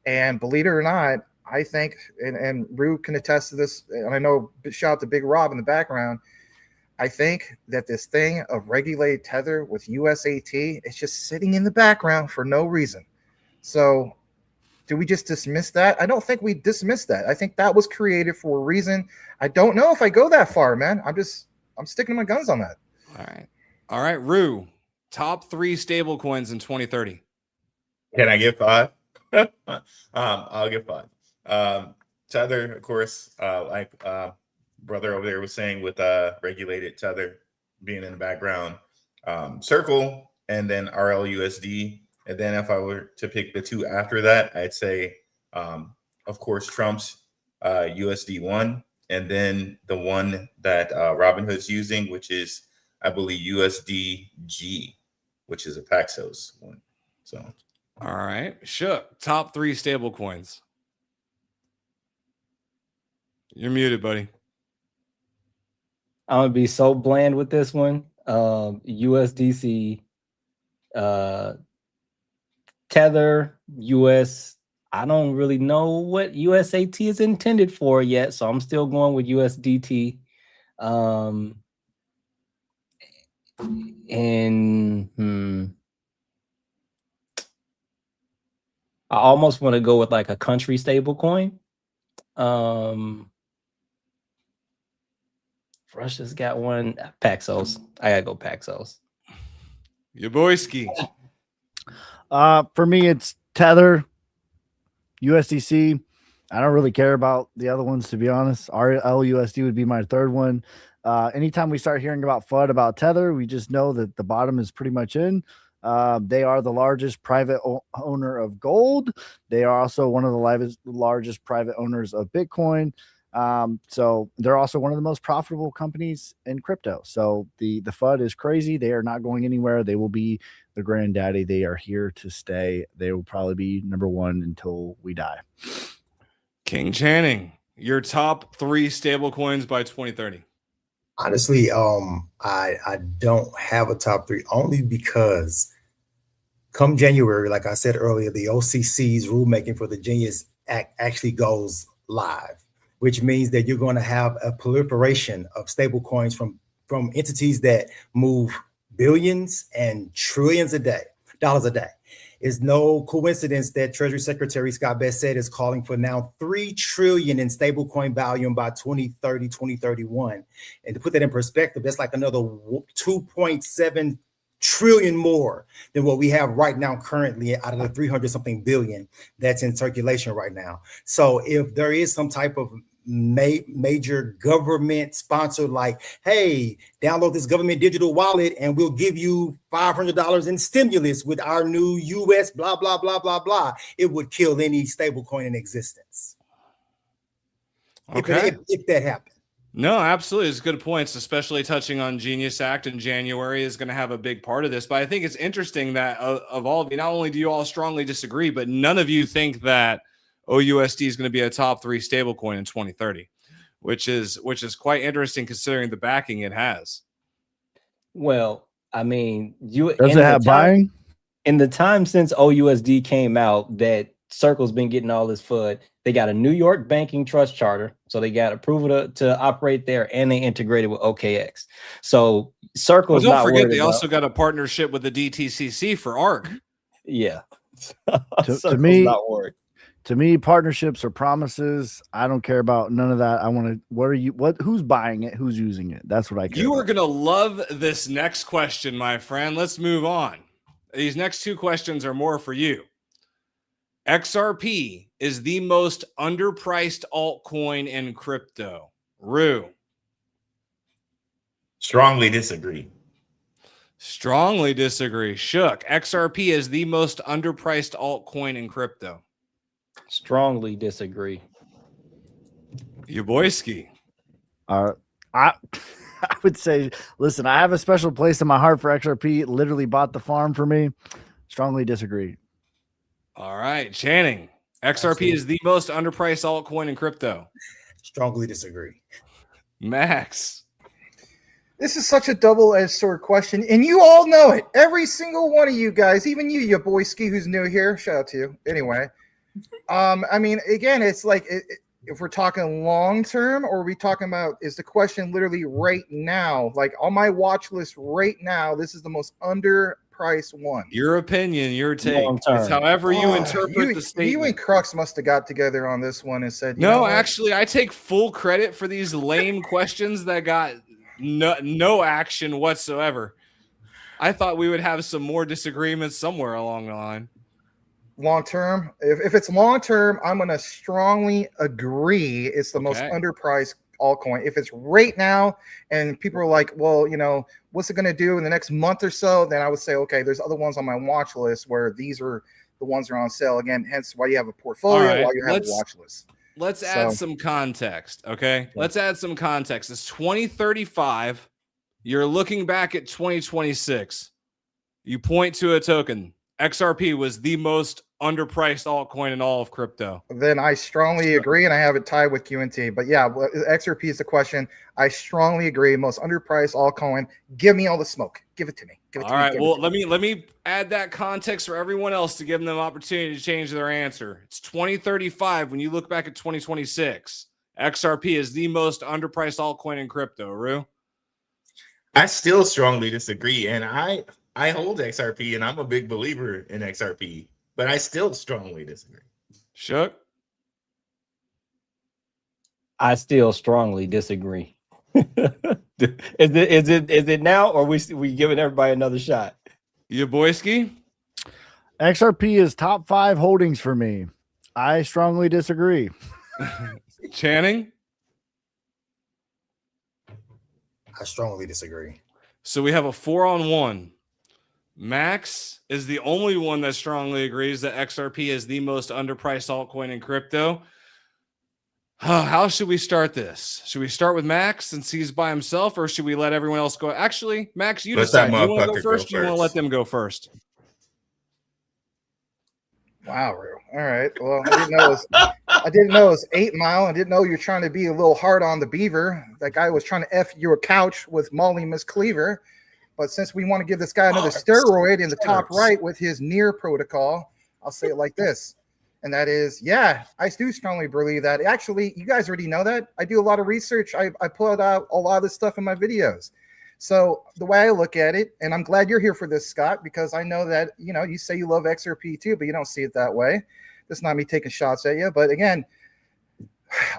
and believe it or not, I think, and Rue can attest to this, and I know, shout out to Big Rob in the background, I think that this thing of regulated Tether with USAT is just sitting in the background for no reason. So do we just dismiss that? I don't think we dismiss that. I think that was created for a reason. I don't know if I go that far, man. I'm sticking to my guns on that. All right, Rue, top 3 stable coins in 2030. Can I get 5? I'll get 5. Tether, of course, like brother over there was saying, with regulated Tether being in the background, Circle, and then RLUSD. And then if I were to pick the 2 after that, I'd say, of course, Trump's USD1, and then the one that Robinhood's using, which is, I believe, USDG, which is a Paxos one. So, all right, Shook, top 3 stable coins. You're muted, buddy. I'm gonna be so bland with this one. USDC, Tether, US. I don't really know what USAT is intended for yet, so I'm still going with USDT. I almost want to go with like a country stable coin. Russia's got one. Paxos. I gotta go Paxos. Yaboyski. For me, it's Tether, USDC. I don't really care about the other ones, to be honest. RLUSD would be my 3rd one. Anytime we start hearing about FUD about Tether, we just know that the bottom is pretty much in. They are the largest private owner of gold. They are also one of the largest private owners of Bitcoin. So they're also one of the most profitable companies in crypto. So the FUD is crazy. They are not going anywhere. They will be the granddaddy. They are here to stay. They will probably be number 1 until we die. King Channing, your top 3 stable coins by 2030. Honestly, I don't have a top 3, only because come January, like I said earlier, the OCC's rulemaking for the Genius Act actually goes live, which means that you're going to have a proliferation of stable coins from entities that move billions and trillions dollars a day. It's no coincidence that Treasury Secretary Scott Bessent is calling for now $3 trillion in stablecoin volume by 2030, 2031. And to put that in perspective, that's like another 2.7 trillion more than what we have right now currently out of the 300 something billion that's in circulation right now. So if there is some type of major government sponsored, like, hey, download this government digital wallet and we'll give you $500 in stimulus with our new US blah, blah, blah, blah, blah, it would kill any stablecoin in existence. Okay. If that happened. No, absolutely. It's good points, especially touching on Genius Act in January is going to have a big part of this. But I think it's interesting that of all of you, not only do you all strongly disagree, but none of you think that OUSD is going to be a top 3 stablecoin in 2030, which is quite interesting considering the backing it has. Well, I mean, does it have buying? In the time since OUSD came out, that Circle's been getting all this FUD. They got a New York banking trust charter, so they got approval to operate there, and they integrated with OKX. So Circle's don't forget they also got a partnership with the DTCC for ARC. Yeah, to me, partnerships are promises. I don't care about none of that. I want to. Who's buying it? Who's using it? That's what I care. You are gonna love this next question, my friend. Let's move on. These next 2 questions are more for you. XRP is the most underpriced altcoin in crypto. Rue. Strongly disagree. Strongly disagree. Shook. XRP is the most underpriced altcoin in crypto. Strongly disagree. Yaboyski. I would say, listen, I have a special place in my heart for XRP. It literally bought the farm for me. Strongly disagree. All right, Channing. XRP Absolutely. Is the most underpriced altcoin in crypto. Strongly disagree. Max. This is such a double-edged sword question, and you all know it. Every single one of you guys, even you, Yaboyski, who's new here. Shout out to you. Anyway, I mean, again, it's like if we're talking long-term, or are we talking about, is the question literally right now? Like on my watch list right now, this is the most underpriced one. Your opinion, your take. It's however you interpret the statement. You and Crux must have got together on this one and said, no, actually, I take full credit for these lame questions that got no action whatsoever. I thought we would have some more disagreements somewhere along the line. Long term, if it's long term, I'm going to strongly agree it's the most underpriced altcoin. If it's right now and people are like, well, you know, what's it going to do in the next month or so, then I would say, okay, there's other ones on my watch list where these are the ones that are on sale. Again, hence why you have a portfolio, why you have a watch list. Let's add some context, okay? Let's add some context. It's 2035. You're looking back at 2026. You point to a token. XRP was the most underpriced altcoin in all of crypto. Then I strongly agree, and I have it tied with QNT. But yeah, XRP is the question. I strongly agree. Most underpriced altcoin. Give me all the smoke. Give it to me. Give it to me. All right. Well, let me add that context for everyone else to give them the opportunity to change their answer. It's 2035. When you look back at 2026, XRP is the most underpriced altcoin in crypto. Rue? I still strongly disagree, and I hold XRP, and I'm a big believer in XRP, but I still strongly disagree. Shook? I still strongly disagree. Is it now, or we giving everybody another shot? Yaboyski? XRP is top 5 holdings for me. I strongly disagree. Channing? I strongly disagree. So we have a 4-on-1. Max is the only one that strongly agrees that XRP is the most underpriced altcoin in crypto. How should we start this? Should we start with Max since he's by himself, or should we let everyone else go? Actually, Max, you decide. You want to go first? You want to let them go first? Wow, Rue. All right. Well, I didn't know it was 8 Mile. I didn't know you're trying to be a little hard on the beaver. That guy was trying to F your couch with Molly Miss Cleaver. But since we want to give this guy another steroid in the top right with his near protocol, I'll say it like this. And that is, yeah, I do strongly believe that. Actually, you guys already know that. I do a lot of research. I put out a lot of this stuff in my videos. So the way I look at it, and I'm glad you're here for this, Scott, because I know that, you know, you say you love XRP too, but you don't see it that way. That's not me taking shots at you. But again,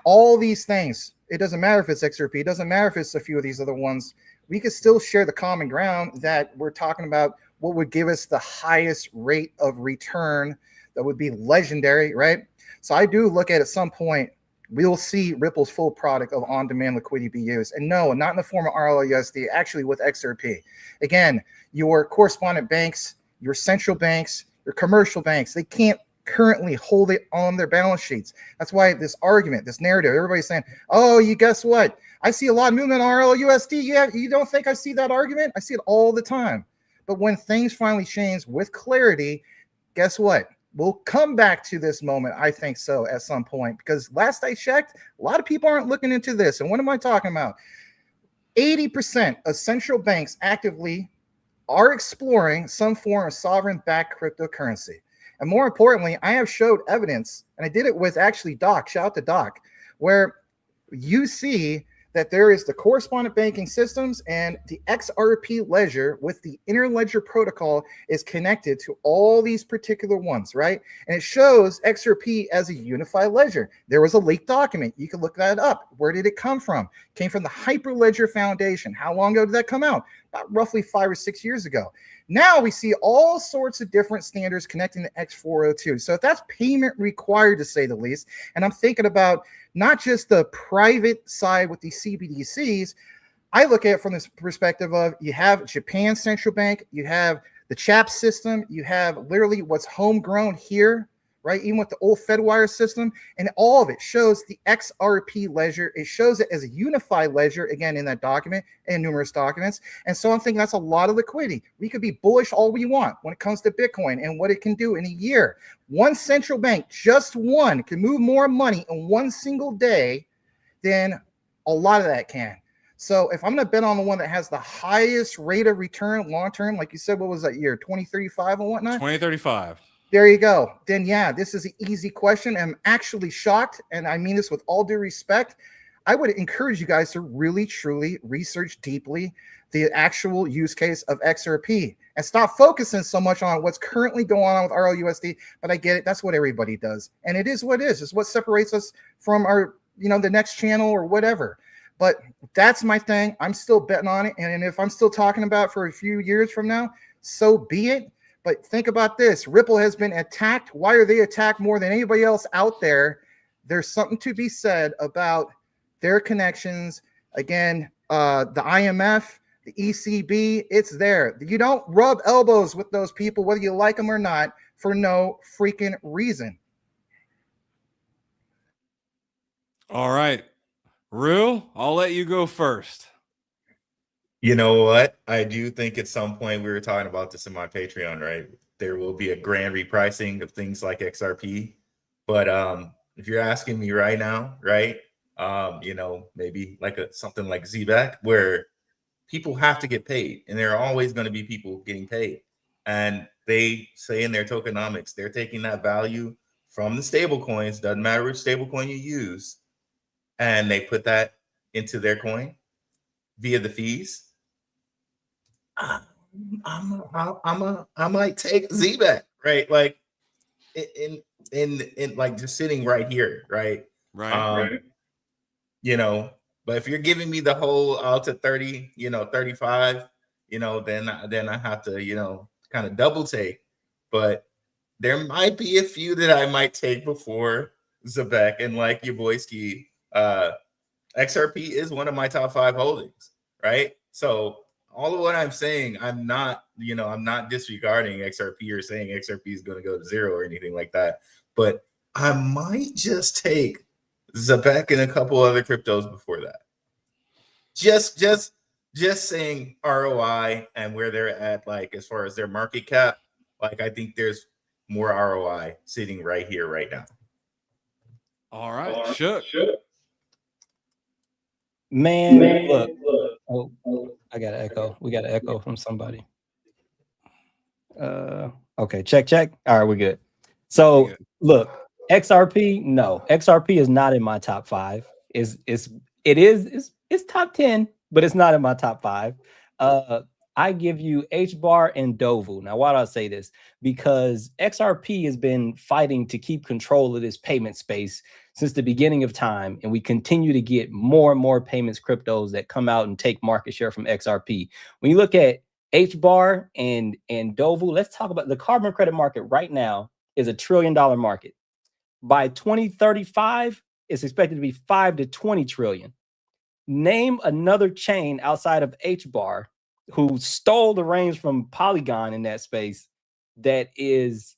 all these things, it doesn't matter if it's XRP, it doesn't matter if it's a few of these other ones. We could still share the common ground that we're talking about what would give us the highest rate of return that would be legendary, right? So I do look at some point, we'll see Ripple's full product of on-demand liquidity be used. And no, not in the form of RLUSD, actually with XRP. Again, your correspondent banks, your central banks, your commercial banks, they can't currently hold it on their balance sheets. That's why this argument, this narrative, everybody's saying, oh, you guess what? I see a lot of movement on RLUSD. Yeah, you don't think I see that argument? I see it all the time. But when things finally change with clarity, guess what? We'll come back to this moment, I think so, at some point, because last I checked, a lot of people aren't looking into this. And what am I talking about? 80% of central banks actively are exploring some form of sovereign-backed cryptocurrency. And more importantly, I have showed evidence, and I did it with actually Doc, shout out to Doc, where you see that there is the correspondent banking systems and the XRP ledger with the interledger protocol is connected to all these particular ones, right? And it shows XRP as a unified ledger. There was a leaked document. You can look that up. Where did it come from? It came from the Hyperledger Foundation. How long ago did that come out? About roughly 5 or 6 years ago. Now we see all sorts of different standards connecting to X402. So if that's payment required, to say the least, and I'm thinking about not just the private side with these CBDCs, I look at it from this perspective of you have Japan Central Bank, you have the CHAP system, you have literally what's homegrown here, right? Even with the old Fedwire system, and all of it shows the XRP ledger. It shows it as a unified ledger, again, in that document and numerous documents. And so I'm thinking that's a lot of liquidity. We could be bullish all we want when it comes to Bitcoin and what it can do in a year. One central bank, just one, can move more money in one single day than a lot of that can. So if I'm going to bet on the one that has the highest rate of return long-term, like you said, what was that year, 2035 and whatnot? 2035. There you go. Then, yeah, this is an easy question. I'm actually shocked, and I mean this with all due respect. I would encourage you guys to really, truly research deeply the actual use case of XRP and stop focusing so much on what's currently going on with RLUSD. But I get it. That's what everybody does. And it is what it is. It's what separates us from our, you know, the next channel or whatever. But that's my thing. I'm still betting on it. And if I'm still talking about it for a few years from now, so be it. But think about this. Ripple has been attacked. Why are they attacked more than anybody else out there? There's something to be said about their connections. Again, the IMF, the ECB, it's there. You don't rub elbows with those people, whether you like them or not, for no freaking reason. All right. Rue, I'll let you go first. You know what? I do think at some point, we were talking about this in my Patreon, right? There will be a grand repricing of things like XRP. But if you're asking me right now, right, you know, maybe like something like ZBEC, where people have to get paid, and there are always going to be people getting paid. And they say in their tokenomics, they're taking that value from the stable coins, doesn't matter which stable coin you use, and they put that into their coin via the fees. I might take ZBEC, right? Like in like just sitting right here, right? Right. You know, but if you're giving me the whole out to 30, you know, 35, you know, then I have to, you know, kind of double take. But there might be a few that I might take before ZEBEC, and like your boy Ski, XRP is one of my top 5 holdings, right? So all of what I'm saying, I'm not disregarding XRP or saying XRP is going to go to 0 or anything like that. But I might just take ZEBEC and a couple other cryptos before that. Just saying ROI and where they're at, like as far as their market cap, like I think there's more ROI sitting right here, right now. All right, Shook. Man, look. Oh, I got an echo. We got an echo from somebody. Okay, check. All right, we're good. So look, XRP, no, XRP is not in my top 5. It's top 10, but it's not in my top 5. I give you HBAR and Dovu. Now, why do I say this? Because XRP has been fighting to keep control of this payment space since the beginning of time, and we continue to get more and more payments cryptos that come out and take market share from XRP. When you look at HBAR and Dovu, let's talk about the carbon credit market right now is $1 trillion market. By 2035, it's expected to be 5 to 20 trillion. Name another chain outside of HBAR who stole the reins from Polygon in that space that is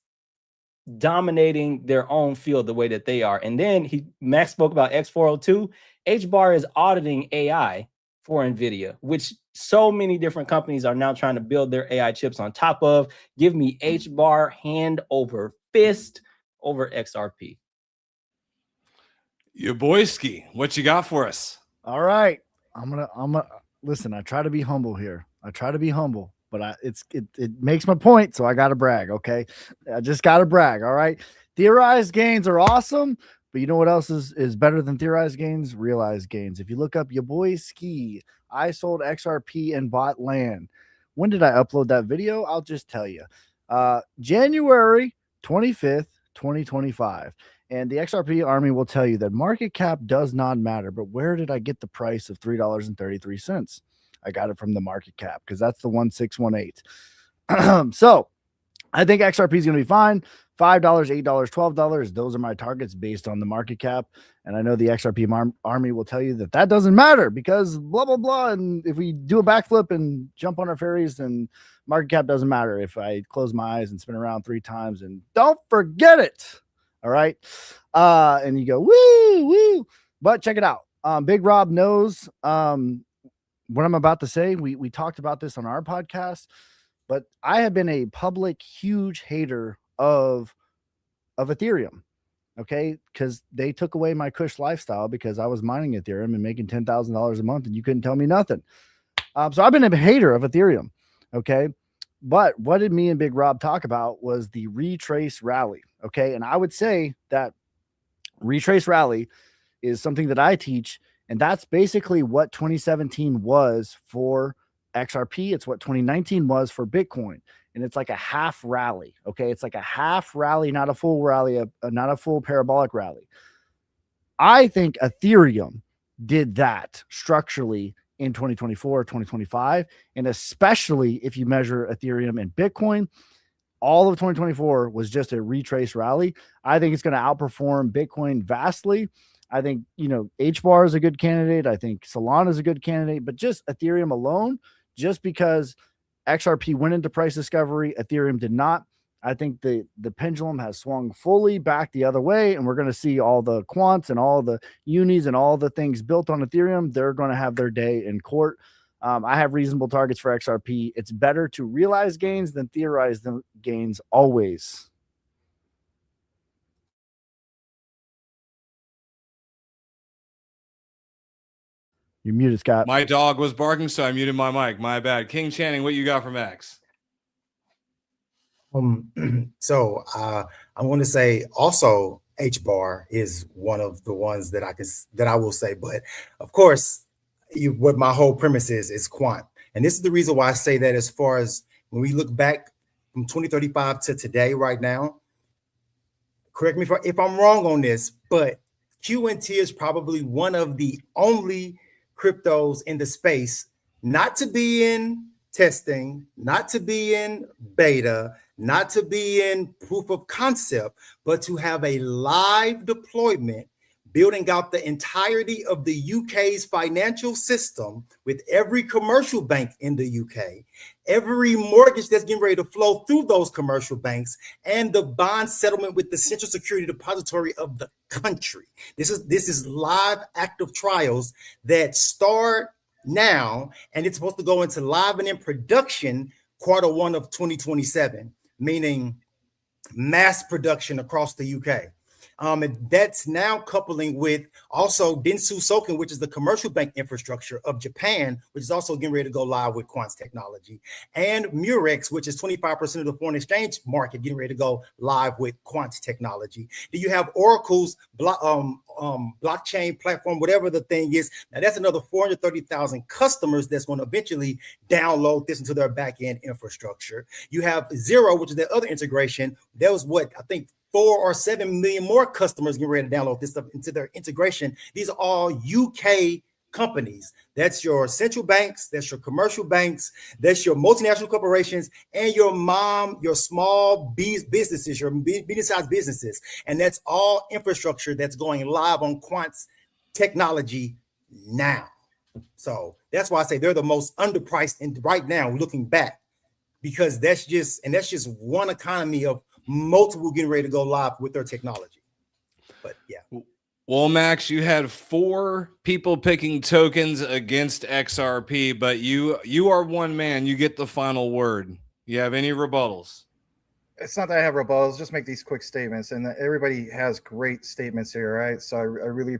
dominating their own field the way that they are. And then Max spoke about X402. HBAR is auditing AI for NVIDIA, which so many different companies are now trying to build their AI chips on top of. Give me HBAR hand over fist over XRP. Your boyski, what you got for us? All right. I'm gonna listen, I try to be humble here. But it makes my point, so I gotta brag. Okay. I just gotta brag. All right. Theorized gains are awesome, but you know what else is better than theorized gains? Realized gains. If you look up your boy Ski, I sold XRP and bought land. When did I upload that video? I'll just tell you. January 25th, 2025. And the XRP army will tell you that market cap does not matter. But where did I get the price of $3.33? I got it from the market cap because that's the 1618. So I think XRP is going to be fine. $5, $8, $12. Those are my targets based on the market cap. And I know the XRP army will tell you that that doesn't matter because blah, blah, blah. And if we do a backflip and jump on our ferries, then market cap doesn't matter if I close my eyes and spin around 3 times and don't forget it. All right. And you go, woo, woo. But check it out. Big Rob knows what I'm about to say. We talked about this on our podcast, but I have been a public huge hater of Ethereum. Okay. Because they took away my cush lifestyle because I was mining Ethereum and making $10,000 a month and you couldn't tell me nothing. So I've been a hater of Ethereum. Okay. But what did me and Big Rob talk about was the retrace rally. Okay. And I would say that retrace rally is something that I teach. And that's basically what 2017 was for XRP. It's what 2019 was for Bitcoin. And it's like a half rally. Okay. It's like a half rally, not a full rally, not a full parabolic rally. I think Ethereum did that structurally in 2024, 2025. And especially if you measure Ethereum and Bitcoin, all of 2024 was just a retrace rally. I think it's going to outperform Bitcoin vastly. I think, HBAR is a good candidate. I think Solana is a good candidate, but just Ethereum alone, just because XRP went into price discovery, Ethereum did not. I think the pendulum has swung fully back the other way, and we're going to see all the quants and all the unis and all the things built on Ethereum. They're going to have their day in court. I have reasonable targets for XRP. It's better to realize gains than theorize the gains always. You're muted, Scott. My dog was barking, so I muted my mic. My bad. King Channing, what you got for Max? So I want to say also HBAR is one of the ones that I will say, but of course, what my whole premise is quant, and this is the reason why I say that. As far as when we look back from 2035 to today, right now, correct me if I'm wrong on this, but QNT is probably one of the only cryptos in the space not to be in testing, not to be in beta, not to be in proof of concept, but to have a live deployment, building out the entirety of the UK's financial system with every commercial bank in the UK, every mortgage that's getting ready to flow through those commercial banks, and the bond settlement with the Central Security Depository of the country. This is live active trials that start now, and it's supposed to go into live and in production Q1 of 2027, meaning mass production across the UK. And that's now coupling with also Dentsu Soken, which is the commercial bank infrastructure of Japan, which is also getting ready to go live with Quant's technology, and Murex, which is 25% of the foreign exchange market, getting ready to go live with Quant's technology. Do you have Oracle's blockchain platform, whatever the thing is. Now that's another 430,000 customers that's going to eventually download this into their back-end infrastructure. You have Zero, which is the other integration. That was what I think 4 or 7 million more customers getting ready to download this stuff into their integration. These are all UK companies. That's your central banks, that's your commercial banks, that's your multinational corporations, and your small businesses, your medium-sized businesses. And that's all infrastructure that's going live on Quant's technology now. So that's why I say they're the most underpriced in right now, looking back, because that's just one economy of multiple getting ready to go live with their technology. But yeah. Well, Max, you had 4 people picking tokens against XRP, but you are one man. You get the final word. You have any rebuttals? It's not that I have rebuttals. Just make these quick statements, and everybody has great statements here, right? So I really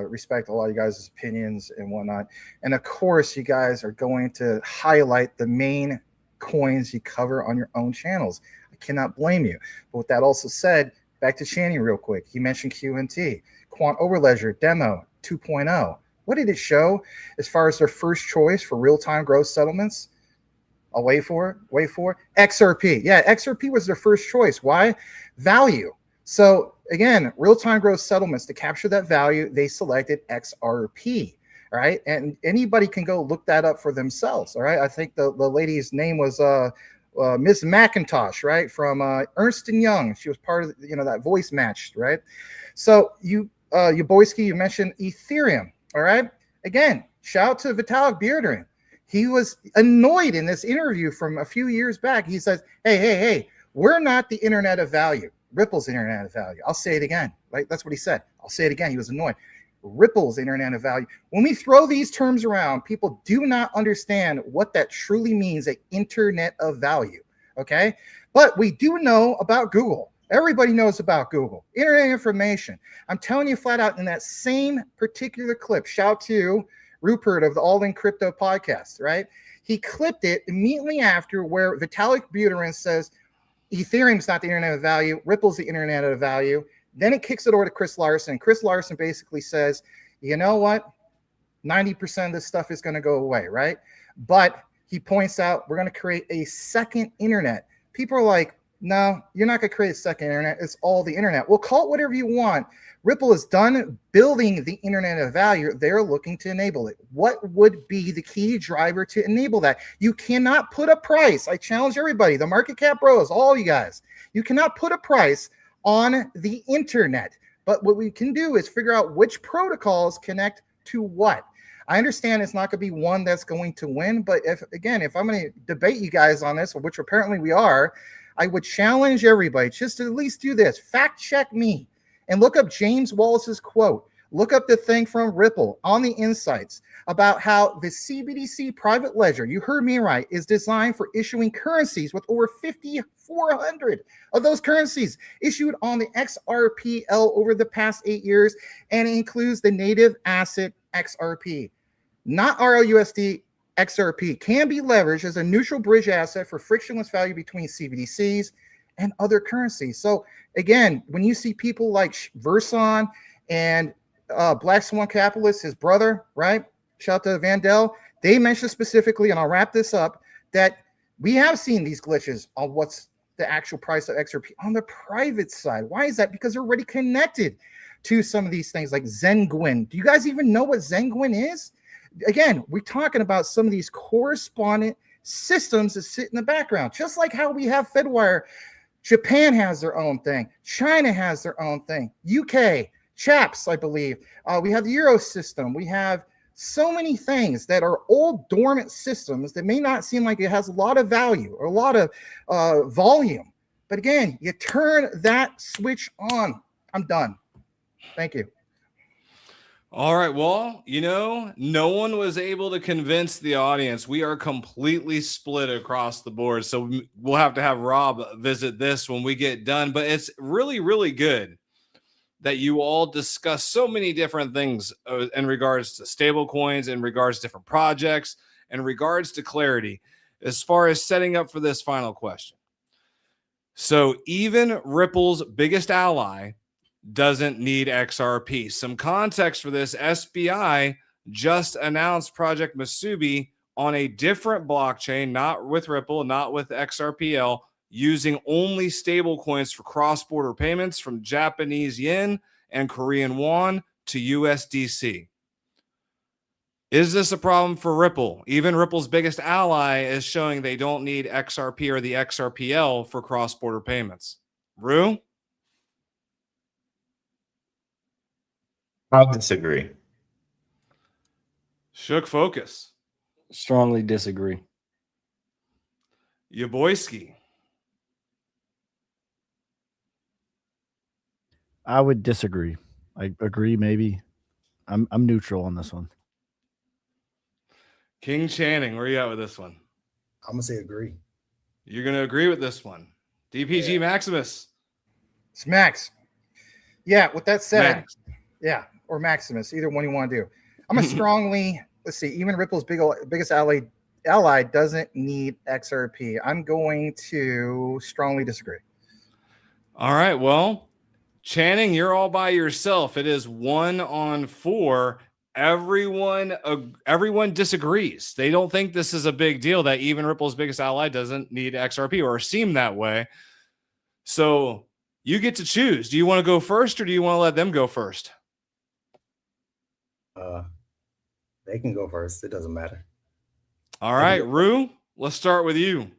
respect a lot of you guys' opinions and whatnot. And of course, you guys are going to highlight the main coins you cover on your own channels. I cannot blame you. But with that also said, back to Channing real quick. He mentioned QNT. Quant Overledger Demo 2.0. What did it show as far as their first choice for real-time gross settlements? I'll wait for it. XRP. Yeah, XRP was their first choice. Why? Value. So again, real-time gross settlements, to capture that value, they selected XRP. All right. And anybody can go look that up for themselves. All right. I think the lady's name was Miss McIntosh, right? From Ernst & Young. She was part of, that voice matched, right? So Yaboyski, you mentioned Ethereum. All right. Again, shout out to Vitalik Buterin. He was annoyed in this interview from a few years back. He says, hey, we're not the internet of value. Ripple's internet of value. I'll say it again. Right? That's what he said. I'll say it again. He was annoyed. Ripple's internet of value. When we throw these terms around, people do not understand what that truly means, an internet of value. Okay. But we do know about Google. Everybody knows about Google. Internet information. I'm telling you flat out in that same particular clip, shout to Rupert of the All In Crypto podcast, right? He clipped it immediately after where Vitalik Buterin says Ethereum's not the internet of value, Ripple's the internet of value. Then it kicks it over to Chris Larson. Chris Larson basically says, you know what? 90% of this stuff is going to go away, right? But he points out we're going to create a second internet. People are like, no, you're not going to create a second internet. It's all the internet. Well, call it whatever you want. Ripple is done building the internet of value. They're looking to enable it. What would be the key driver to enable that? You cannot put a price. I challenge everybody, the market cap bros, all you guys. You cannot put a price on the internet. But what we can do is figure out which protocols connect to what. I understand it's not going to be one that's going to win. But if I'm going to debate you guys on this, which apparently we are, I would challenge everybody just to at least do this. Fact check me and look up James Wallace's quote. Look up the thing from Ripple on the insights about how the CBDC private ledger, you heard me right, is designed for issuing currencies with over 5,400 of those currencies issued on the XRPL over the past 8 years. And it includes the native asset XRP, not RLUSD. XRP can be leveraged as a neutral bridge asset for frictionless value between CBDCs and other currencies. So again, when you see people like Verson and Black Swan Capitalist, his brother, right? Shout out to Vandell. They mentioned specifically, and I'll wrap this up, that we have seen these glitches on what's the actual price of XRP on the private side. Why is that? Because they're already connected to some of these things like Zenguin. Do you guys even know what Zenguin is? Again, we're talking about some of these correspondent systems that sit in the background, just like how we have Fedwire. Japan has their own thing. China has their own thing. UK, Chaps, I believe. We have the Euro system. We have so many things that are old dormant systems that may not seem like it has a lot of value or a lot of volume. But again, you turn that switch on. I'm done. Thank you. All right. Well, no one was able to convince the audience. We are completely split across the board. So we'll have to have Rob visit this when we get done. But it's really, really good that you all discuss so many different things in regards to stable coins, in regards to different projects, in regards to clarity, as far as setting up for this final question. So even Ripple's biggest ally doesn't need XRP. Some context for this: SBI just announced Project Masubi on a different blockchain, not with Ripple, not with XRPL, using only stable coins for cross-border payments from Japanese yen and Korean won to USDC. Is this a problem for Ripple? Even Ripple's biggest ally is showing they don't need XRP or the XRPL for cross-border payments. Rue? I'll disagree. Shook focus. Strongly disagree. Yaboyski. I would disagree. I agree, maybe. I'm neutral on this one. King Channing, where are you at with this one? I'm gonna say agree. You're gonna agree with this one. DPG Maximus. It's Max. Yeah, with that said, Max. yeah, or Maximus, either one you want to do. I'm a strongly, let's see, even Ripple's biggest ally doesn't need XRP. I'm going to strongly disagree. All right, well, Channing, you're all by yourself. It is 1-on-4. Everyone disagrees. They don't think this is a big deal that even Ripple's biggest ally doesn't need XRP or seem that way. So you get to choose. Do you want to go first or do you want to let them go first? They can go first. It doesn't matter. All right, Rue, let's start with you.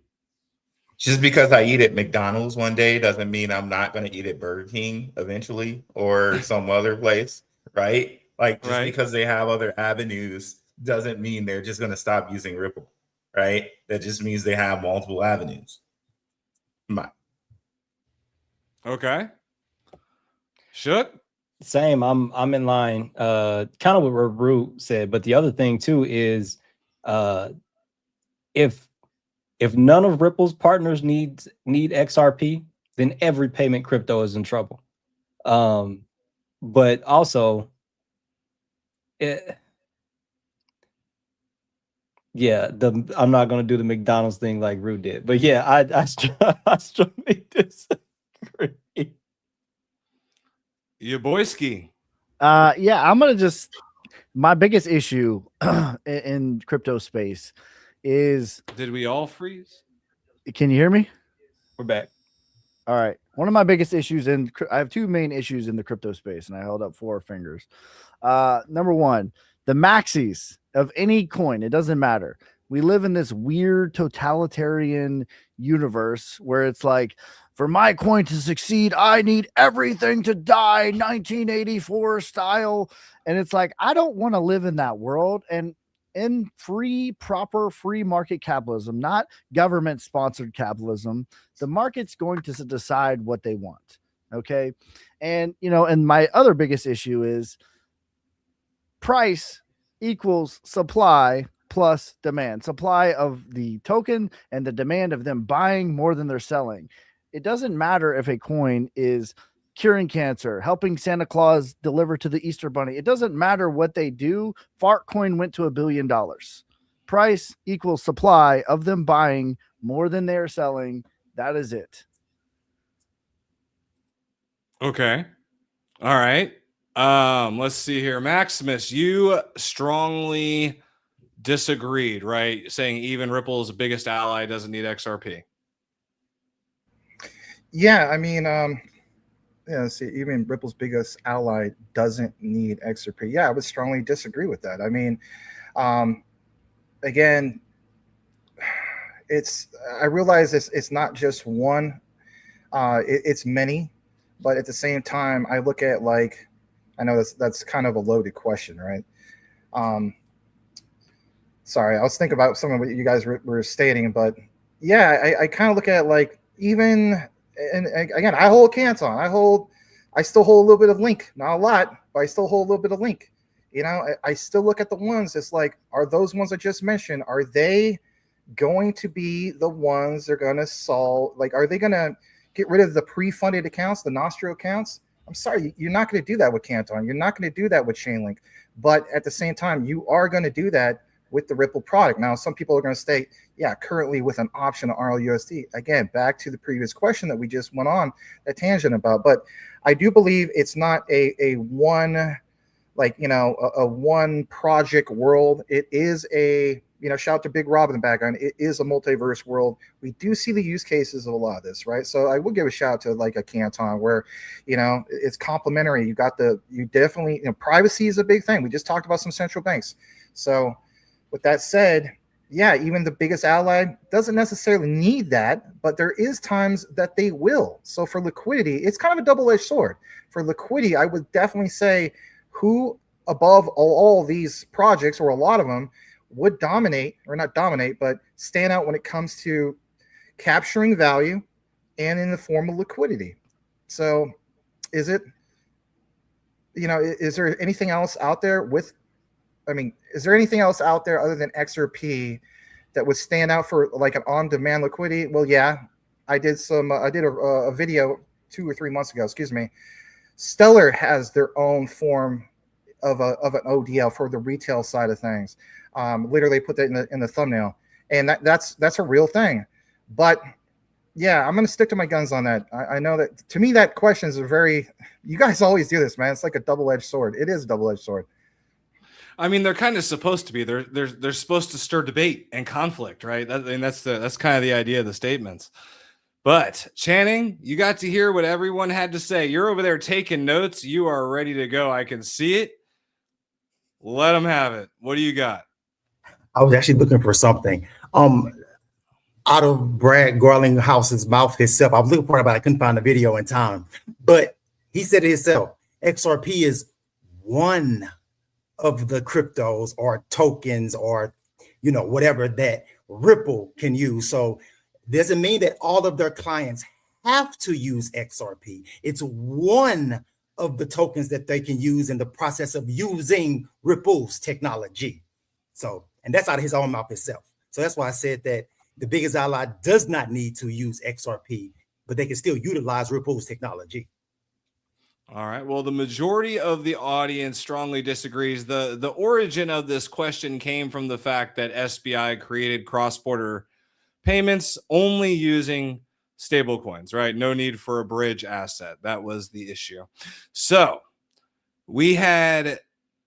Just because I eat at McDonald's one day doesn't mean I'm not going to eat at Burger King eventually or some other place, right? Like just because they have other avenues doesn't mean they're just going to stop using Ripple, right? That just means they have multiple avenues. Okay. Shook? Same. I'm in line. Kind of what Rue said, but the other thing too is, if none of Ripple's partners need XRP, then every payment crypto is in trouble. But also, I'm not going to do the McDonald's thing like Rue did, but yeah, I strongly disagree. Yaboyski. Yeah, I'm gonna just, my biggest issue in crypto space is, did we all freeze? Can you hear me? We're back. All right. One of my biggest issues I have two main issues in the crypto space, and I held up 4 fingers. Number one, the maxis of any coin, it doesn't matter. We live in this weird totalitarian universe where it's like, for my coin to succeed, I need everything to die, 1984 style. And it's like, I don't want to live in that world. And in proper free market capitalism, not government sponsored capitalism, the market's going to decide what they want. Okay. And, and my other biggest issue is price equals supply plus demand, supply of the token and the demand of them buying more than they're selling. It doesn't matter if a coin is curing cancer, helping Santa Claus deliver to the Easter Bunny. It doesn't matter what they do. Fart coin went to $1 billion. Price equals supply of them buying more than they're selling. That is it. Okay. All right. Let's see here. Maximus, you strongly disagreed, right? Saying even Ripple's biggest ally doesn't need XRP. Yeah, I mean, see, even Ripple's biggest ally doesn't need XRP. Yeah, I would strongly disagree with that. I mean, again, I realize it's not just one, it's many, but at the same time, I look at like, I know that's kind of a loaded question, right? Sorry, I was thinking about some of what you guys were stating, but yeah, I kind of look at like even. And again, I hold Canton. I still hold a little bit of Link, not a lot, but I still hold a little bit of Link. I still look at the ones. It's like, are those ones I just mentioned? Are they going to be the ones they're going to solve? Like, are they going to get rid of the pre-funded accounts, the Nostro accounts? I'm sorry, you're not going to do that with Canton. You're not going to do that with Chainlink. But at the same time, you are going to do that with the Ripple product. Now, some people are going to state, yeah, currently with an option on RLUSD. Again, back to the previous question that we just went on a tangent about. But I do believe it's not a one, like, you know, a one project world. It is a, you know, shout out to Big Rob in the background. It is a multiverse world. We do see the use cases of a lot of this, right? So I will give a shout out to like a Canton where, you know, it's complementary. You got you definitely, you know, privacy is a big thing. We just talked about some central banks. So with that said, yeah, even the biggest ally doesn't necessarily need that, but there is times that they will. So for liquidity, it's kind of a double-edged sword. For liquidity, I would definitely say who above all these projects, or a lot of them, would dominate, or not dominate, but stand out when it comes to capturing value and in the form of liquidity. So is it, you know, is there anything else out there with, I mean, is there anything else out there other than XRP that would stand out for like an on-demand liquidity? Well, yeah, I did a video 2 or 3 months ago, excuse me. Stellar has their own form of an ODL for the retail side of things. Literally put that in the thumbnail, and that's a real thing. But yeah, I'm going to stick to my guns on that. I know that, to me, that question is a very, you guys always do this, man. It's like a double-edged sword. It is a double-edged sword. I mean, they're kind of supposed to be. They're supposed to stir debate and conflict, right? That's kind of the idea of the statements. But Channing, you got to hear what everyone had to say. You're over there taking notes. You are ready to go. I can see it. Let them have it. What do you got? I was actually looking for something. Out of Brad Garlinghouse's mouth himself, I was looking for it, but I couldn't find the video in time. But he said it himself. XRP is one of the cryptos or tokens or, you know, whatever that Ripple can use. So doesn't mean that all of their clients have to use XRP. It's one of the tokens that they can use in the process of using Ripple's technology. So, and that's out of his own mouth himself. So that's why I said that the biggest ally does not need to use XRP, but they can still utilize Ripple's technology. All right. Well, the majority of the audience strongly disagrees. The origin of this question came from the fact that SBI created cross-border payments only using stable coins, right? No need for a bridge asset. That was the issue. So we had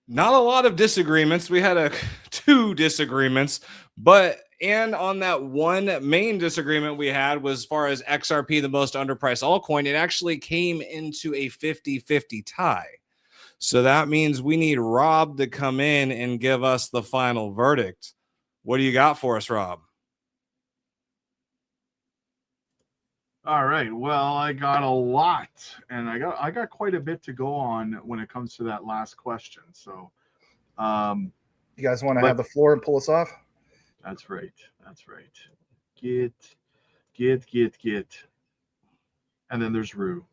not a lot of disagreements. We had 2 disagreements, and on that one main disagreement we had was as far as XRP, the most underpriced altcoin, it actually came into a 50-50 tie. So that means we need Rob to come in and give us the final verdict. What do you got for us, Rob? All right. Well, I got a lot, and I got quite a bit to go on when it comes to that last question. So, you guys want to have the floor and pull us off? That's right. That's right. Get. And then there's Rue.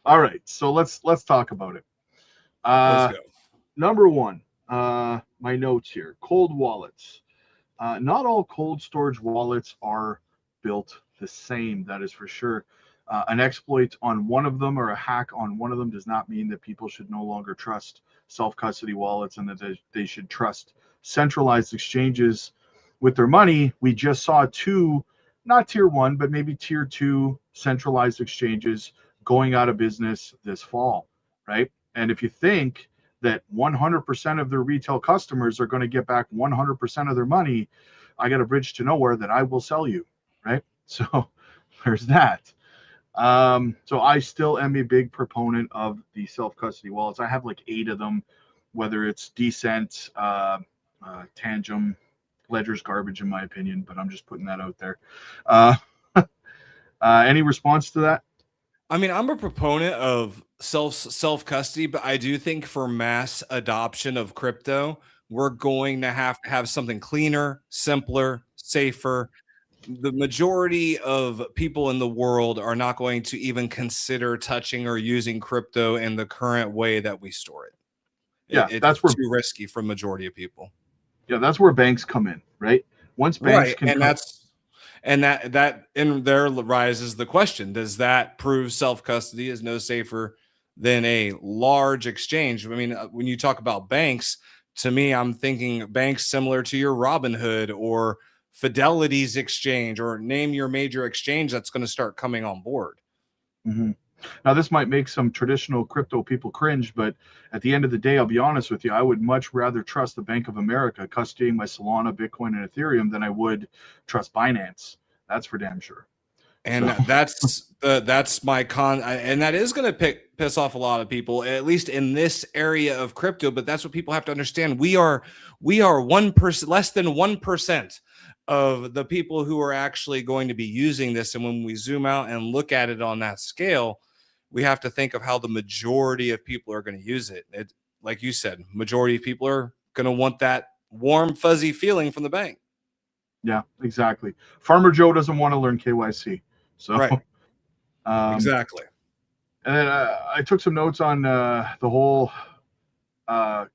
All right. So let's talk about it. Let's go. Number 1, my notes here. Cold wallets. Not all cold storage wallets are built the same. That is for sure. An exploit on one of them or a hack on one of them does not mean that people should no longer trust self-custody wallets and that they should trust centralized exchanges with their money. We just saw 2, not tier 1, but maybe tier 2 centralized exchanges going out of business this fall, right? And if you think that 100% of their retail customers are going to get back 100% of their money, I got a bridge to nowhere that I will sell you, right? So there's that. So I still am a big proponent of the self-custody wallets. I have like 8 of them, whether it's DCENT, Tangem. Ledger's garbage in my opinion, but I'm just putting that out there. Any response to that? I mean, I'm a proponent of self-custody, but I do think for mass adoption of crypto, we're going to have something cleaner, simpler, safer. The majority of people in the world are not going to even consider touching or using crypto in the current way that we store it. Yeah, it's too risky for majority of people. Yeah, that's where banks come in, right? Once banks can, that in there rises the question: does that prove self-custody is no safer than a large exchange? I mean, when you talk about banks, to me, I'm thinking banks similar to your Robinhood or Fidelity's exchange, or name your major exchange that's going to start coming on board. Mm-hmm. Now, this might make some traditional crypto people cringe, but at the end of the day, I'll be honest with you, I would much rather trust the Bank of America custodying my Solana, Bitcoin, and Ethereum than I would trust Binance. That's for damn sure. And so that's my and that is going to piss off a lot of people, at least in this area of crypto. But that's what people have to understand. We are 1%, less than 1% of the people who are actually going to be using this. And when we zoom out and look at it on that scale, we have to think of how the majority of people are going to use it. Like you said, majority of people are going to want that warm, fuzzy feeling from the bank. Yeah, exactly. Farmer Joe doesn't want to learn KYC. So, right. Exactly. And then I took some notes on the whole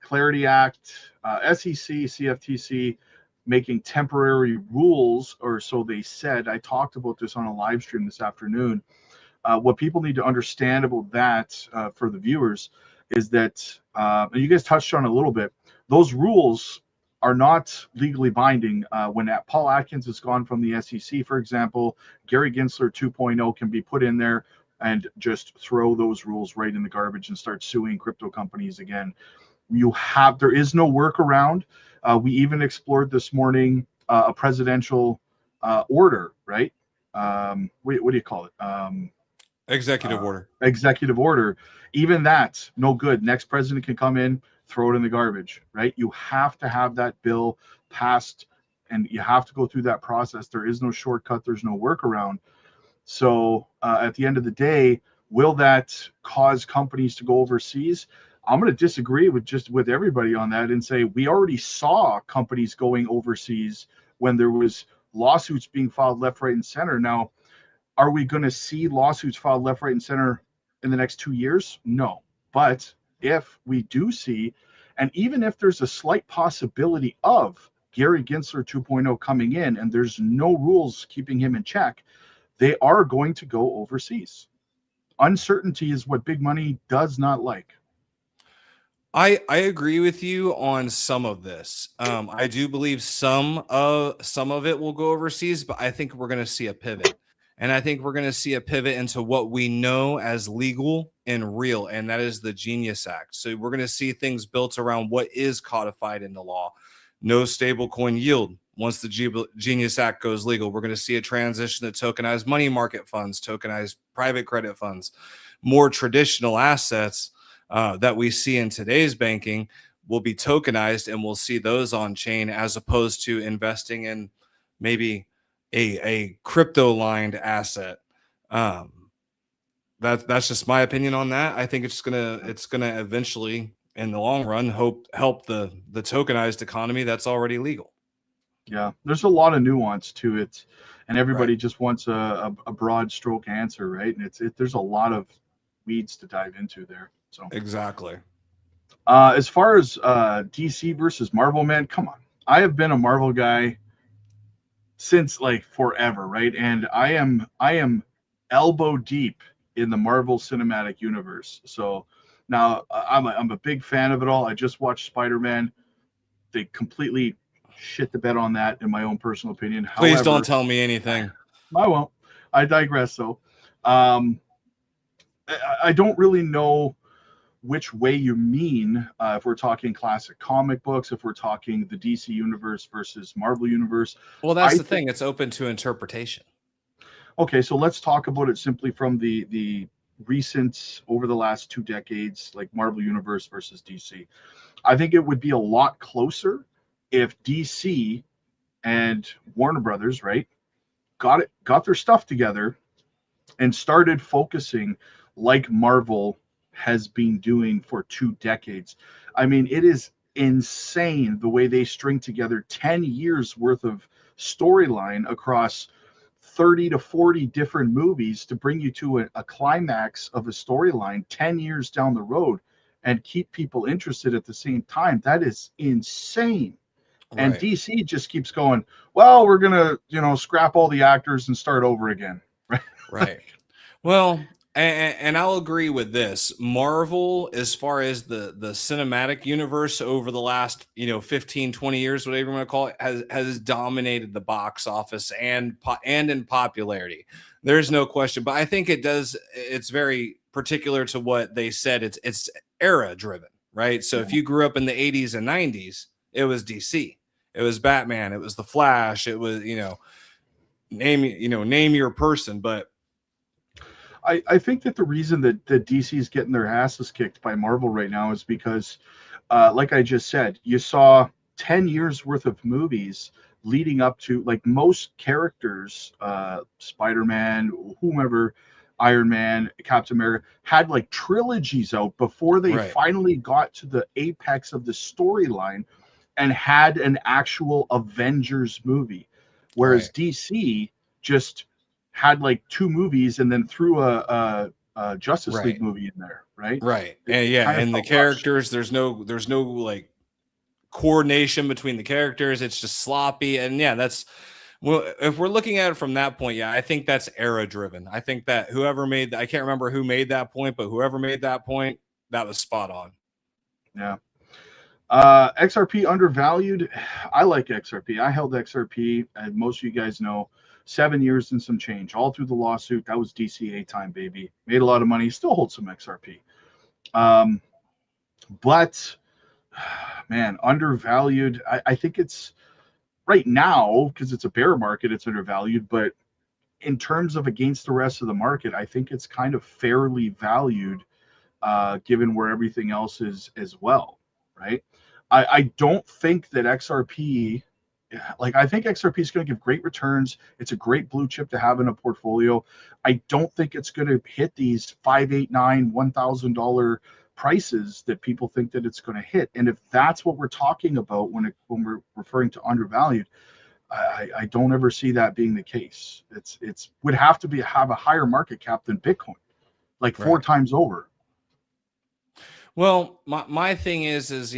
Clarity Act, SEC, CFTC making temporary rules, or so they said. I talked about this on a live stream this afternoon. What people need to understand about that for the viewers is that, and you guys touched on it a little bit, those rules are not legally binding. When Paul Atkins has gone from the SEC, for example, Gary Gensler 2.0 can be put in there and just throw those rules right in the garbage and start suing crypto companies again. There is no workaround. We even explored this morning a presidential order, right? What do you call it? Executive order. Executive order. Even that, no good. Next president can come in, throw it in the garbage, right? You have to have that bill passed, and you have to go through that process. There is no shortcut. There's no workaround. So at the end of the day, will that cause companies to go overseas? I'm going to disagree with everybody on that and say we already saw companies going overseas when there was lawsuits being filed left, right, and center. Now, are we going to see lawsuits filed left, right, and center in the next 2 years? No. But if we do see, and even if there's a slight possibility of Gary Gensler 2.0 coming in and there's no rules keeping him in check, they are going to go overseas. Uncertainty is what big money does not like. I agree with you on some of this. I do believe some of it will go overseas, but I think we're going to see a pivot. And I think we're going to see a pivot into what we know as legal and real, and that is the Genius Act. So we're going to see things built around what is codified into law. No stablecoin yield. Once the Genius Act goes legal, we're going to see a transition to tokenized money market funds, tokenized private credit funds, more traditional assets that we see in today's banking will be tokenized, and we'll see those on chain as opposed to investing in maybe a crypto lined asset. That's just my opinion on that. I think it's gonna eventually, in the long run, help the tokenized economy that's already legal. Yeah, there's a lot of nuance to it, and everybody just wants a broad stroke answer, right? And there's a lot of weeds to dive into there. So exactly. As far as DC versus Marvel, man, come on. I have been a Marvel guy since like forever, right? And I am elbow deep in the Marvel Cinematic Universe. So now I'm a big fan of it all. I just watched Spider-Man. They completely shit the bed on that, in my own personal opinion. Please However, don't tell me anything. I won't. I digress, though. I don't really know which way you mean, if we're talking classic comic books, if we're talking the DC universe versus Marvel universe. Well, that's the thing. It's open to interpretation. Okay, so let's talk about it simply from the recent, over the last 2 decades, like Marvel universe versus DC. I think it would be a lot closer if DC and Warner Brothers, right, got their stuff together and started focusing like Marvel has been doing for 2 decades. I mean, it is insane the way they string together 10 years worth of storyline across 30 to 40 different movies to bring you to a climax of a storyline 10 years down the road and keep people interested at the same time. That is insane. Right. And DC just keeps going, well, we're going to, scrap all the actors and start over again. Right. Right. Well, And I'll agree with this. Marvel, as far as the cinematic universe over the last 15, 20 years, whatever you want to call it, has dominated the box office and in popularity. There's no question, but I think it does. It's very particular to what they said. It's era driven, right? So if you grew up in the 80s and 90s, it was DC, it was Batman, it was the Flash, it was name your person, but. I think that the reason that DC is getting their asses kicked by Marvel right now is because, like I just said, you saw 10 years worth of movies leading up to, like, most characters, Spider-Man, whomever, Iron Man, Captain America, had like trilogies out before they finally got to the apex of the storyline and had an actual Avengers movie. Whereas DC just had like 2 movies and then threw a Justice League movie in there, right? And the characters, there's no like coordination between the characters. It's just sloppy, and that's, well, if we're looking at it from that point, I think that's era driven. I think that whoever made, I can't remember who made that point, but whoever made that point, that was spot on. XRP undervalued. I like XRP. I held XRP, and most of you guys know, 7 years and some change, all through the lawsuit. That was DCA time, baby. Made a lot of money. Still hold some XRP. But man, undervalued. I think it's right now, because it's a bear market, it's undervalued. But in terms of against the rest of the market, I think it's kind of fairly valued, given where everything else is as well, right? I don't think that XRP, I think XRP is going to give great returns. It's a great blue chip to have in a portfolio. I don't think it's going to hit these $500, $800, $1,000 prices that people think that it's going to hit. And if that's what we're talking about when we're referring to undervalued, I don't ever see that being the case. It's would have to have a higher market cap than Bitcoin, like 4 times over. Well, my thing is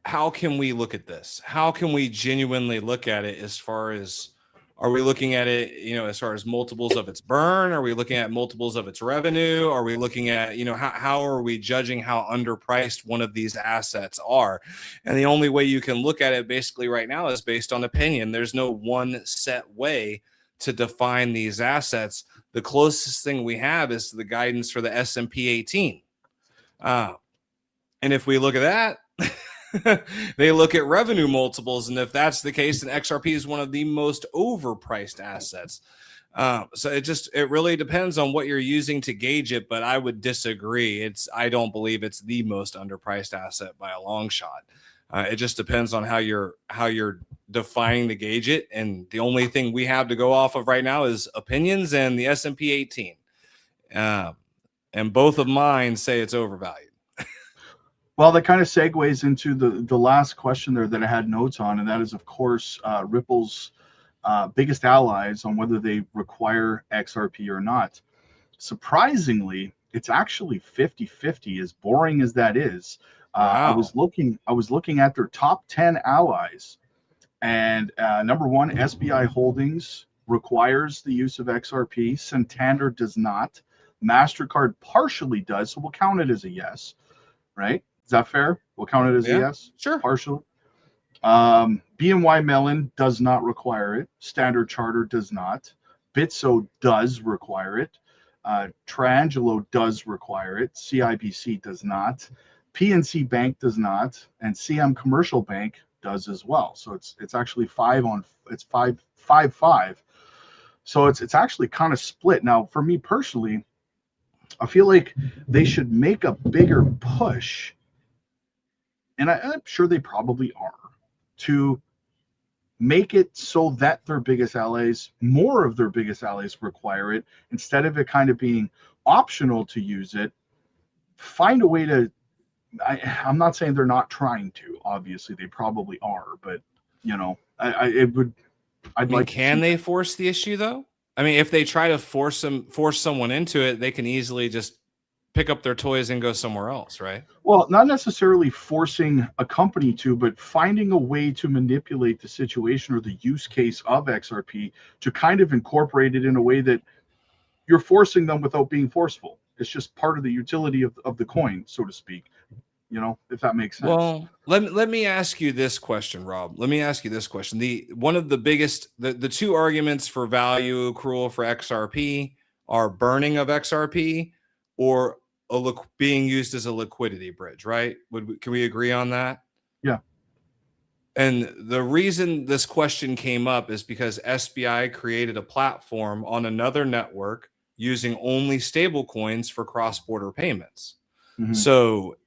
how can we look at this? How can we genuinely look at it as far as, are we looking at it, as far as multiples of its burn? Are we looking at multiples of its revenue? Are we looking at, how are we judging how underpriced one of these assets are? And the only way you can look at it basically right now is based on opinion. There's no one set way to define these assets. The closest thing we have is the guidance for the S&P 18. And if we look at that, they look at revenue multiples, and if that's the case, then XRP is one of the most overpriced assets. So it really depends on what you're using to gauge it, but I would disagree. I don't believe it's the most underpriced asset by a long shot. It just depends on how you're defining to gauge it, and the only thing we have to go off of right now is opinions and the S&P 18. And both of mine say it's overvalued. Well, that kind of segues into the last question there that I had notes on, and that is, of course, Ripple's biggest allies on whether they require XRP or not. Surprisingly, it's actually 50-50, as boring as that is. Wow. I was looking at their top 10 allies, and number 1, SBI Holdings requires the use of XRP. Santander does not. MasterCard partially does, so we'll count it as a yes, right? Is that fair? We'll count it as a yes? Sure. Partially. BNY Mellon does not require it. Standard Chartered does not. Bitso does require it. Triangelo does require it. CIBC does not. PNC Bank does not. And CM Commercial Bank does as well. So it's actually 5-5. So it's actually kind of split. Now, for me personally, I feel like they should make a bigger push, and I'm sure they probably are, to make it so that more of their biggest allies require it, instead of it kind of being optional to use it. Find a way to, I'm not saying they're not trying to, obviously they probably are, but can they force the issue though? I mean, if they try to force someone into it, they can easily just pick up their toys and go somewhere else, right? Well, not necessarily forcing a company to, but finding a way to manipulate the situation or the use case of XRP to kind of incorporate it in a way that you're forcing them without being forceful. It's just part of the utility of the coin, so to speak. You know, if that makes sense. Well, let me ask you this question, Rob. Let me ask you this question. One of the biggest, the two arguments for value accrual for XRP are burning of XRP or being used as a liquidity bridge, right? Can we agree on that? Yeah. And the reason this question came up is because SBI created a platform on another network using only stable coins for cross-border payments. Mm-hmm. So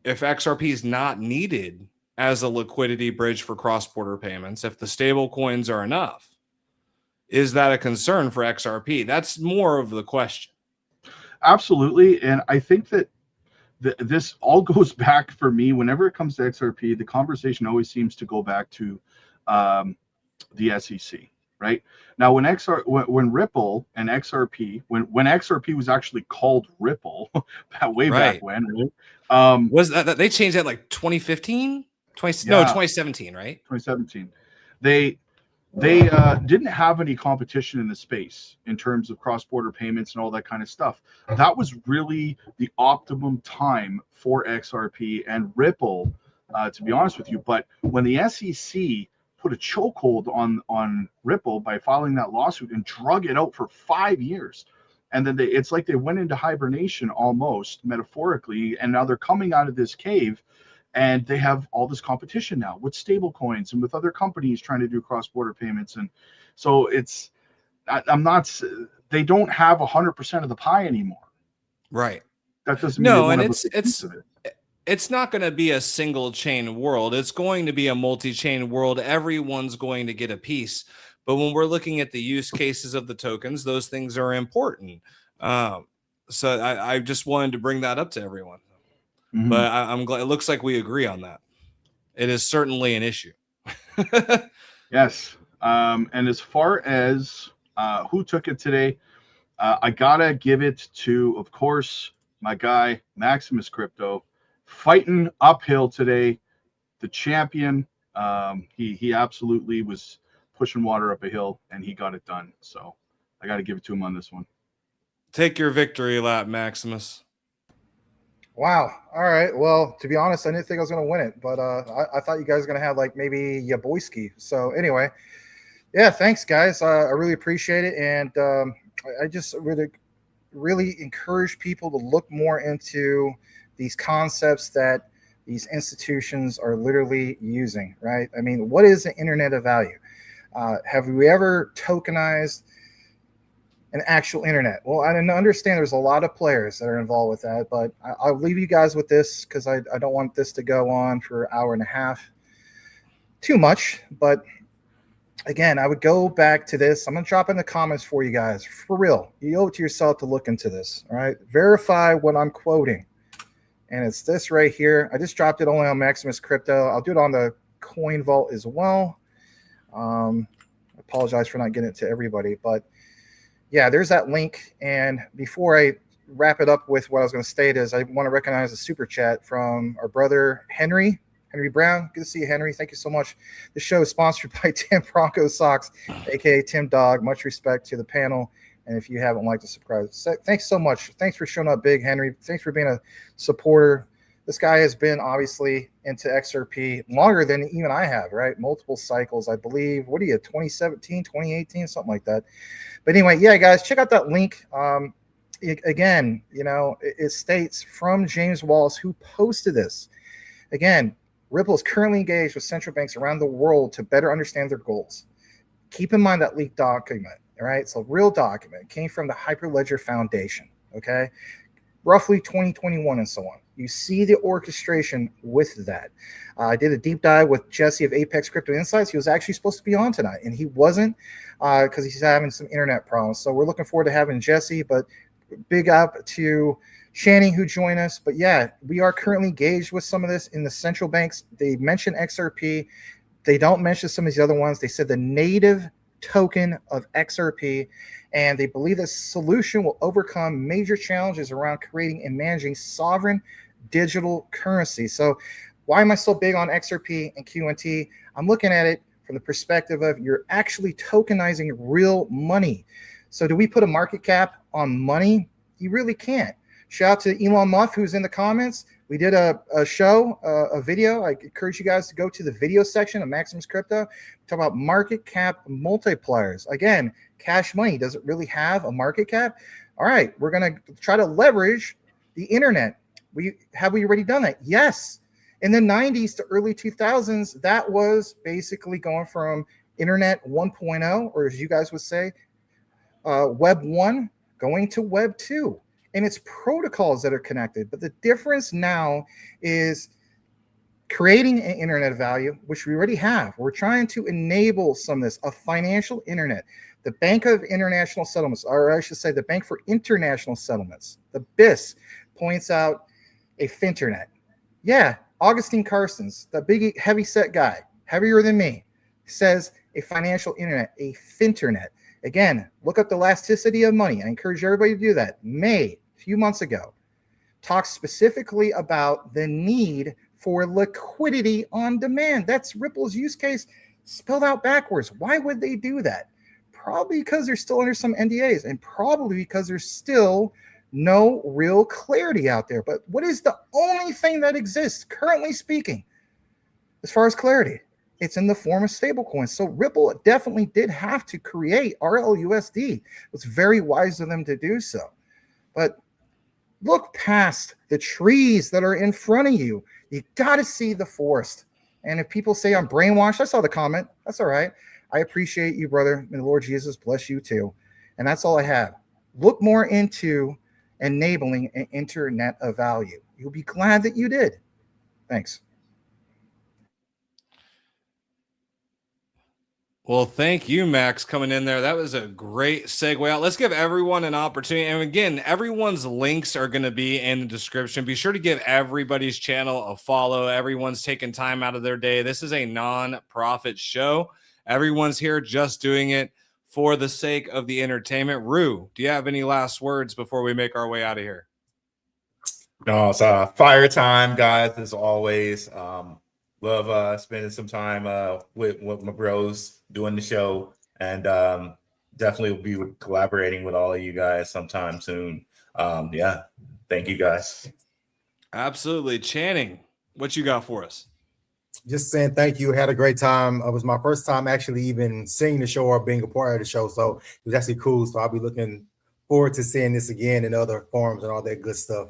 if XRP is not needed as a liquidity bridge for cross-border payments, if the stable coins are enough, is that a concern for XRP? That's more of the question. Absolutely. And I think that this all goes back for me. Whenever it comes to XRP, the conversation always seems to go back to the SEC, right? Now, when Ripple and XRP, when XRP was actually called Ripple, back when, right? Was that they changed that like 2015? 2017, right? 2017. They didn't have any competition in the space in terms of cross-border payments and all that kind of stuff. That was really the optimum time for XRP and Ripple, to be honest with you. But when the SEC put a chokehold on Ripple by filing that lawsuit and drug it out for 5 years, and then it's like they went into hibernation almost metaphorically, and now they're coming out of this cave. And they have all this competition now with stable coins and with other companies trying to do cross-border payments. And so they don't have 100% of the pie anymore. Right. That doesn't mean no, and it's not going to be a single chain world. It's going to be a multi-chain world. Everyone's going to get a piece. But when we're looking at the use cases of the tokens, those things are important. So I just wanted to bring that up to everyone. Mm-hmm. But I'm glad it looks like we agree on that. It is certainly an issue. Yes. And as far as who took it today, I gotta give it to, of course, my guy Maximus Crypto, fighting uphill today. The champion. He absolutely was pushing water up a hill, and he got it done. So I got to give it to him on this one. Take your victory lap, Maximus. Wow. All right. Well, to be honest, I didn't think I was going to win it, but I thought you guys were going to have like maybe Yaboyski. So anyway, yeah, thanks, guys. I really appreciate it. And I just really encourage people to look more into these concepts that these institutions are literally using, right? I mean, what is the internet of value? Have we ever tokenized an actual internet? Well, I understand there's a lot of players that are involved with that, but I'll leave you guys with this because I don't want this to go on for an hour and a half too much. But again, I would go back to this. I'm going to drop in the comments for you guys. For real, you owe it to yourself to look into this, all right? Verify what I'm quoting. And it's this right here. I just dropped it only on Maximus Crypto. I'll do it on the Coin Vault as well. I apologize for not getting it to everybody, but yeah, there's that link. And before I wrap it up with what I was going to state is I want to recognize a super chat from our brother Henry Brown. Good to see you, Henry. Thank you so much. The show is sponsored by Tim Bronco Socks, aka Tim Dog. Much respect to the panel. And if you haven't liked, subscribe. Thanks so much. Thanks for showing up big, Henry. Thanks for being a supporter. This guy has been obviously into XRP longer than even I have, right? Multiple cycles, I believe. What are you, 2017, 2018, something like that. But anyway, yeah, guys, check out that link. Again, you know, it states from James Wallace, who posted this. Again, Ripple is currently engaged with central banks around the world to better understand their goals. Keep in mind that leaked document, all right? So real document came from the Hyperledger Foundation, okay? Roughly 2021 and so on. You see the orchestration with that. I did a deep dive with Jesse of Apex Crypto Insights. He was actually supposed to be on tonight, and he wasn't because he's having some internet problems. So we're looking forward to having Jesse, but big up to Channing who joined us. But yeah, we are currently engaged with some of this in the central banks. They mentioned XRP. They don't mention some of these other ones. They said the native token of XRP, and they believe this solution will overcome major challenges around creating and managing sovereign digital currency. So why am I so big on XRP and QNT? I'm looking at it from the perspective of you're actually tokenizing real money. So do we put a market cap on money? You really can't. Shout out to Elon Musk, who's in the comments. We did a show, a video. I encourage you guys to go to the video section of Maximus Crypto. Talk about market cap multipliers. Again, cash money, does it really have a market cap? All right, we're going to try to leverage the internet. Have we already done that? Yes. In the 90s to early 2000s, that was basically going from Internet 1.0, or as you guys would say, Web 1, going to Web 2. And it's protocols that are connected. But the difference now is creating an internet value, which we already have. We're trying to enable some of this, a financial internet. The Bank of International Settlements, or I should say the Bank for International Settlements, the BIS, points out a finternet. Yeah, Augustine Carson's, the big heavy set guy, heavier than me, says a financial internet, a finternet. Again, look up the elasticity of money. I encourage everybody to do that. May, a few months ago, talks specifically about the need for liquidity on demand. That's Ripple's use case spelled out backwards. Why would they do that? Probably because they're still under some NDAs, and probably because there's still no real clarity out there. But what is the only thing that exists, currently speaking, as far as clarity? It's in the form of stablecoins. So Ripple definitely did have to create RLUSD. It was very wise of them to do so. But look past the trees that are in front of you. You got to see the forest. And if people say I'm brainwashed, I saw the comment. That's all right. I appreciate you, brother. May the Lord Jesus bless you too. And that's all I have. Look more into enabling an internet of value. You'll be glad that you did. Thanks. Well, thank you, Max, coming in there. That was a great segue out. Let's give everyone an opportunity. And again, everyone's links are going to be in the description. Be sure to give everybody's channel a follow. Everyone's taking time out of their day. This is a non-profit show. Everyone's here just doing it for the sake of the entertainment. Rue, do you have any last words before we make our way out of here? No, it's fire time, guys, as always. Love spending some time with my bros doing the show, and definitely will be collaborating with all of you guys sometime soon. Yeah, thank you guys. Absolutely. Channing, what you got for us? Just saying thank you. Had a great time. It was my first time actually even seeing the show or being a part of the show, so it was actually cool. So I'll be looking forward to seeing this again in other forums and all that good stuff.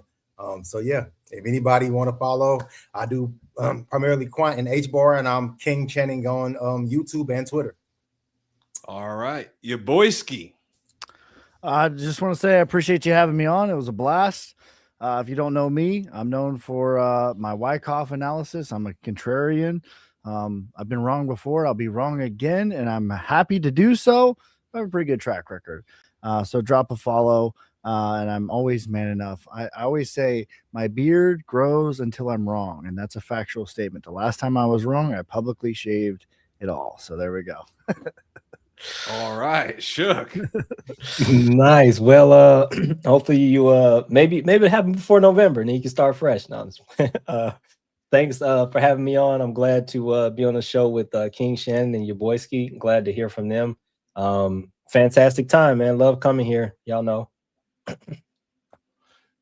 So yeah, if anybody want to follow, I do primarily Quant and HBAR, and I'm King Channing on YouTube and Twitter. All right, your boyski. I just want to say I appreciate you having me on. It was a blast. If you don't know me, I'm known for my Wyckoff analysis. I'm a contrarian. I've been wrong before. I'll be wrong again, and I'm happy to do so. I have a pretty good track record. So drop a follow. And I'm always man enough. I always say my beard grows until I'm wrong, and that's a factual statement. The last time I was wrong, I publicly shaved it all. So there we go. All right, Shook. Nice. Well, hopefully you maybe it happened before November, and then you can start fresh. Now, thanks for having me on. I'm glad to be on the show with King Shannon and your boyski. Glad to hear from them. Fantastic time, man. Love coming here. Y'all know.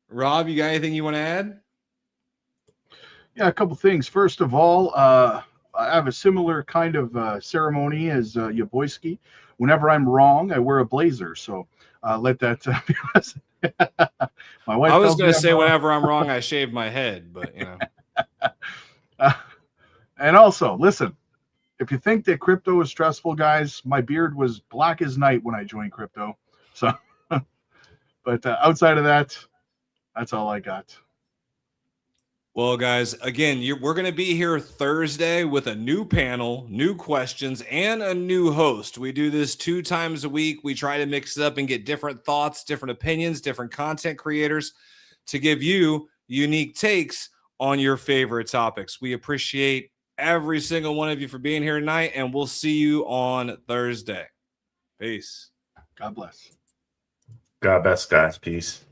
Rob, you got anything you want to add? Yeah, a couple things. First of all, I have a similar kind of ceremony as Yaboyski. Whenever I'm wrong, I wear a blazer. So let that be present. My wife. I was going to say whenever I'm wrong, I shave my head, but you know. And also, listen, if you think that crypto is stressful, guys, my beard was black as night when I joined crypto. So. But outside of that, that's all I got. Well, guys, again, we're going to be here Thursday with a new panel, new questions, and a new host. We do this 2 times a week. We try to mix it up and get different thoughts, different opinions, different content creators to give you unique takes on your favorite topics. We appreciate every single one of you for being here tonight, and we'll see you on Thursday. Peace. God bless. God bless, guys. Peace.